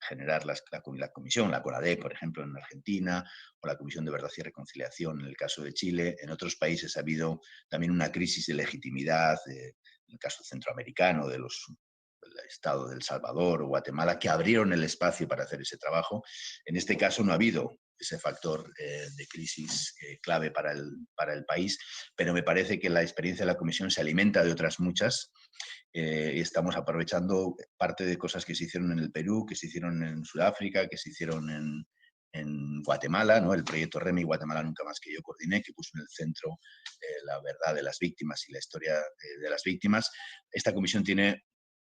generar la comisión, la CONADE, por ejemplo, en Argentina, o la Comisión de Verdad y Reconciliación en el caso de Chile. En otros países ha habido también una crisis de legitimidad, en el caso centroamericano, del Estado de El Salvador o Guatemala, que abrieron el espacio para hacer ese trabajo. En este caso no ha habido ese factor de crisis clave para el país, pero me parece que la experiencia de la Comisión se alimenta de otras muchas. Estamos aprovechando parte de cosas que se hicieron en el Perú, que se hicieron en Sudáfrica, que se hicieron en Guatemala, ¿no? El proyecto REMI Guatemala Nunca Más, que yo coordiné, que puso en el centro la verdad de las víctimas y la historia de las víctimas. Esta comisión tiene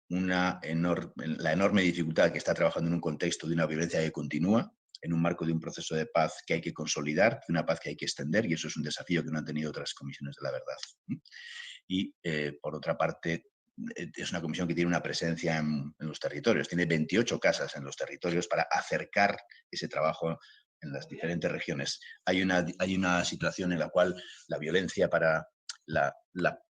la enorme dificultad que está trabajando en un contexto de una violencia que continúa, en un marco de un proceso de paz que hay que consolidar, de una paz que hay que extender, y eso es un desafío que no han tenido otras comisiones de la verdad. Y, por otra parte, es una comisión que tiene una presencia en los territorios, tiene 28 casas en los territorios para acercar ese trabajo en las diferentes regiones. Hay una situación en la cual la violencia para la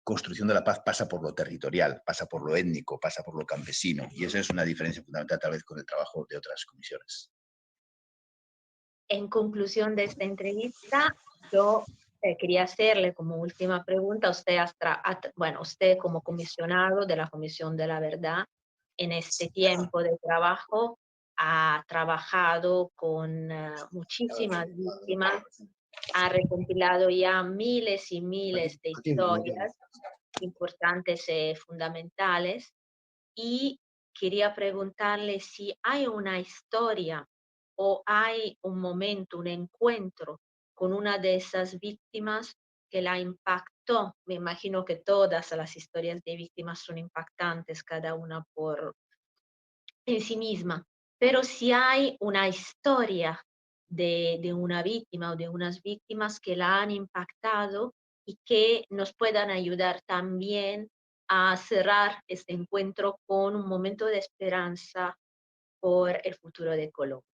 construcción de la paz pasa por lo territorial, pasa por lo étnico, pasa por lo campesino, y esa es una diferencia fundamental tal vez con el trabajo de otras comisiones. En conclusión de esta entrevista, yo quería hacerle como última pregunta, usted como comisionado de la Comisión de la Verdad, en este tiempo de trabajo, ha trabajado con muchísimas víctimas, ha recompilado ya miles y miles de historias importantes y fundamentales, y quería preguntarle si hay una historia o hay un momento, un encuentro con una de esas víctimas que la impactó. Me imagino que todas las historias de víctimas son impactantes, cada una en sí misma, pero si hay una historia de una víctima o de unas víctimas que la han impactado y que nos puedan ayudar también a cerrar este encuentro con un momento de esperanza por el futuro de Colombia.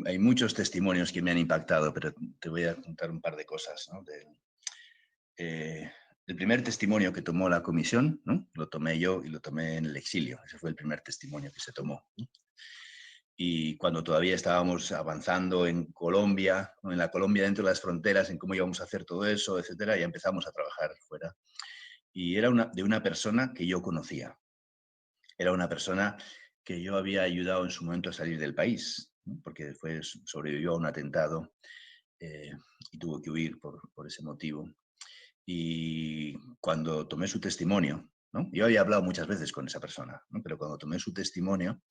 Hay muchos testimonios que me han impactado, pero te voy a contar un par de cosas, ¿no? El primer testimonio que tomó la comisión, ¿no? Lo tomé yo y lo tomé en el exilio. Ese fue el primer testimonio que se tomó, ¿no? Y cuando todavía estábamos avanzando en Colombia, ¿no? En la Colombia dentro de las fronteras, en cómo íbamos a hacer todo eso, etcétera, ya empezamos a trabajar fuera. Y era de una persona que yo conocía. Era una persona que yo había ayudado en su momento a salir del país, ¿no? Porque sobrevivió a un atentado y tuvo que huir por ese motivo. Y cuando tomé su testimonio, ¿no? Yo había hablado muchas veces con esa persona, ¿no? Pero cuando tomé su testimonio,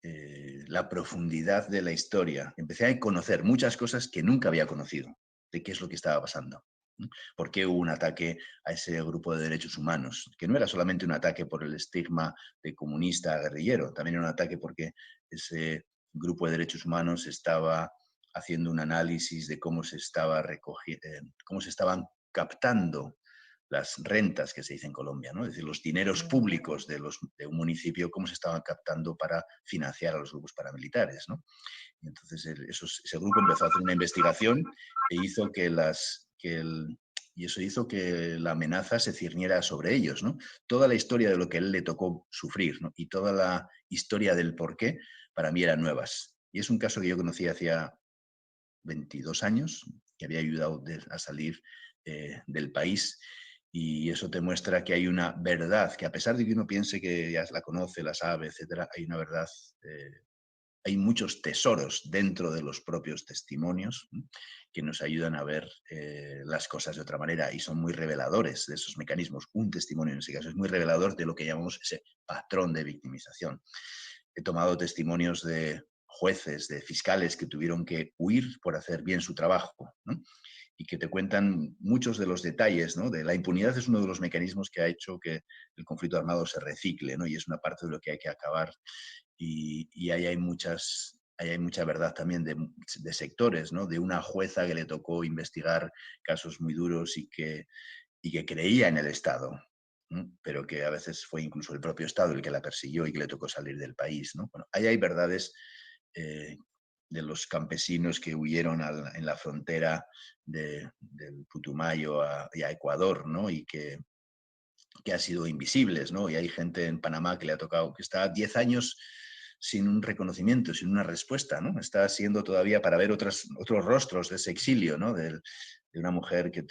la profundidad de la historia, empecé a conocer muchas cosas que nunca había conocido, de qué es lo que estaba pasando, ¿no? ¿Por qué hubo un ataque a ese grupo de derechos humanos? Que no era solamente un ataque por el estigma de comunista guerrillero, también era un ataque porque ese grupo de derechos humanos estaba haciendo un análisis de cómo se estaban captando las rentas que se dice en Colombia, ¿no? Es decir, los dineros públicos de un municipio, cómo se estaban captando para financiar a los grupos paramilitares, ¿no? Y entonces ese grupo empezó a hacer una investigación e hizo eso hizo que la amenaza se ciñera sobre ellos, ¿no? Toda la historia de lo que a él le tocó sufrir, ¿no? Y toda la historia del porqué para mí eran nuevas. Y es un caso que yo conocí hacía 22 años, que había ayudado a salir del país, y eso te muestra que hay una verdad, que a pesar de que uno piense que ya la conoce, la sabe, etcétera, hay una verdad, hay muchos tesoros dentro de los propios testimonios que nos ayudan a ver las cosas de otra manera y son muy reveladores de esos mecanismos. Un testimonio en ese caso es muy revelador de lo que llamamos ese patrón de victimización. He tomado testimonios de jueces, de fiscales que tuvieron que huir por hacer bien su trabajo, ¿no? Y que te cuentan muchos de los detalles, ¿no? De la impunidad es uno de los mecanismos que ha hecho que el conflicto armado se recicle, ¿no? Y es una parte de lo que hay que acabar. Y ahí hay mucha verdad también de sectores, ¿no? De una jueza que le tocó investigar casos muy duros y que creía en el Estado, ¿no? Pero que a veces fue incluso el propio Estado el que la persiguió y que le tocó salir del país, ¿no? Bueno, ahí hay verdades de los campesinos que huyeron en la frontera del Putumayo y a Ecuador, ¿no? Y que han sido invisibles, ¿no? Y hay gente en Panamá que le ha tocado, que está 10 años sin un reconocimiento, sin una respuesta, ¿no? Está siendo todavía para ver otros rostros de ese exilio, ¿no? De una mujer que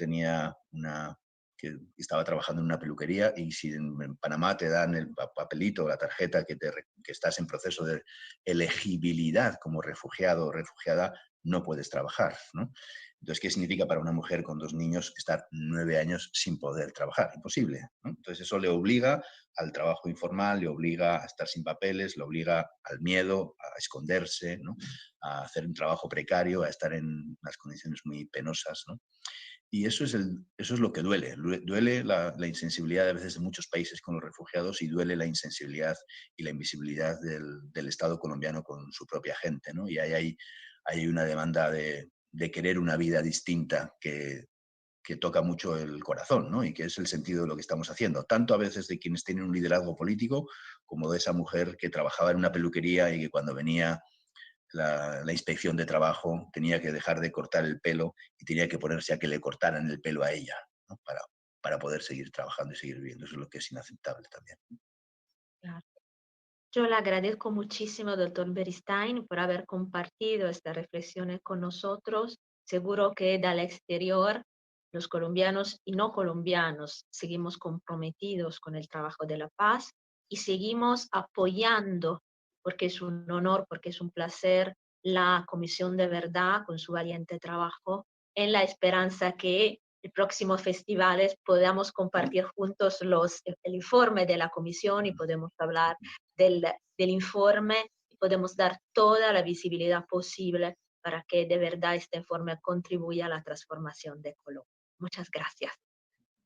que estaba trabajando en una peluquería y si en Panamá te dan el papelito, la tarjeta que estás en proceso de elegibilidad como refugiado o refugiada, no puedes trabajar, ¿no? Entonces, ¿qué significa para una mujer con 2 niños estar 9 años sin poder trabajar? Imposible, ¿no? Entonces, eso le obliga al trabajo informal, le obliga a estar sin papeles, le obliga al miedo, a esconderse, ¿no? A hacer un trabajo precario, a estar en unas condiciones muy penosas, ¿no? Y eso es lo que duele. Duele la insensibilidad a veces de muchos países con los refugiados y duele la insensibilidad y la invisibilidad del Estado colombiano con su propia gente, ¿no? Y ahí hay una demanda de querer una vida distinta que toca mucho el corazón, ¿no? Y que es el sentido de lo que estamos haciendo, tanto a veces de quienes tienen un liderazgo político como de esa mujer que trabajaba en una peluquería y que cuando venía la inspección de trabajo tenía que dejar de cortar el pelo y tenía que ponerse a que le cortaran el pelo a ella, ¿no? Para poder seguir trabajando y seguir viviendo. Eso es lo que es inaceptable también. Claro. Yo le agradezco muchísimo, doctor Beristain, por haber compartido estas reflexiones con nosotros. Seguro que del exterior, los colombianos y no colombianos seguimos comprometidos con el trabajo de la paz y seguimos apoyando, porque es un honor, porque es un placer, la Comisión de Verdad con su valiente trabajo, en la esperanza que el próximo festivales podamos compartir juntos el informe de la comisión y podemos hablar del informe y podemos dar toda la visibilidad posible para que de verdad este informe contribuya a la transformación de Colombia. Muchas gracias.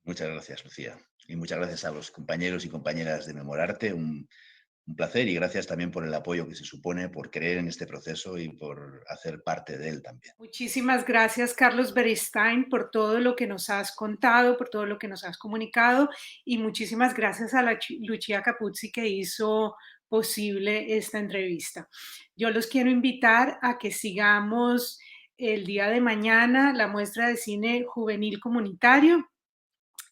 Muchas gracias, Lucía. Y muchas gracias a los compañeros y compañeras de Memorarte. Un placer y gracias también por el apoyo que se supone, por creer en este proceso y por hacer parte de él también. Muchísimas gracias, Carlos Beristain, por todo lo que nos has contado, por todo lo que nos has comunicado y muchísimas gracias a la Lucia Capuzzi que hizo posible esta entrevista. Yo los quiero invitar a que sigamos el día de mañana la muestra de cine juvenil comunitario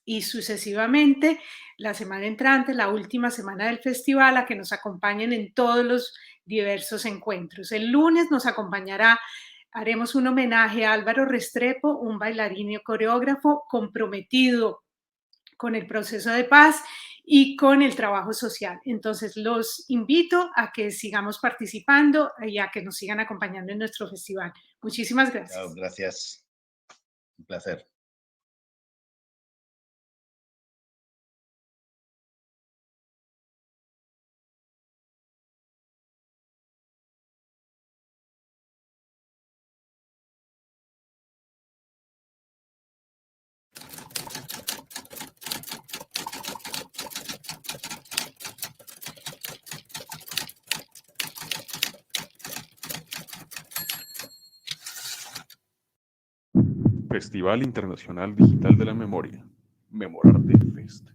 y sucesivamente la semana entrante, la última semana del festival, a que nos acompañen en todos los diversos encuentros. El lunes nos acompañará, haremos un homenaje a Álvaro Restrepo, un bailarín y coreógrafo comprometido con el proceso de paz y con el trabajo social. Entonces los invito a que sigamos participando y a que nos sigan acompañando en nuestro festival. Muchísimas gracias. Chao, gracias. Un placer. Festival Internacional Digital de la Memoria, Memorarte Fest.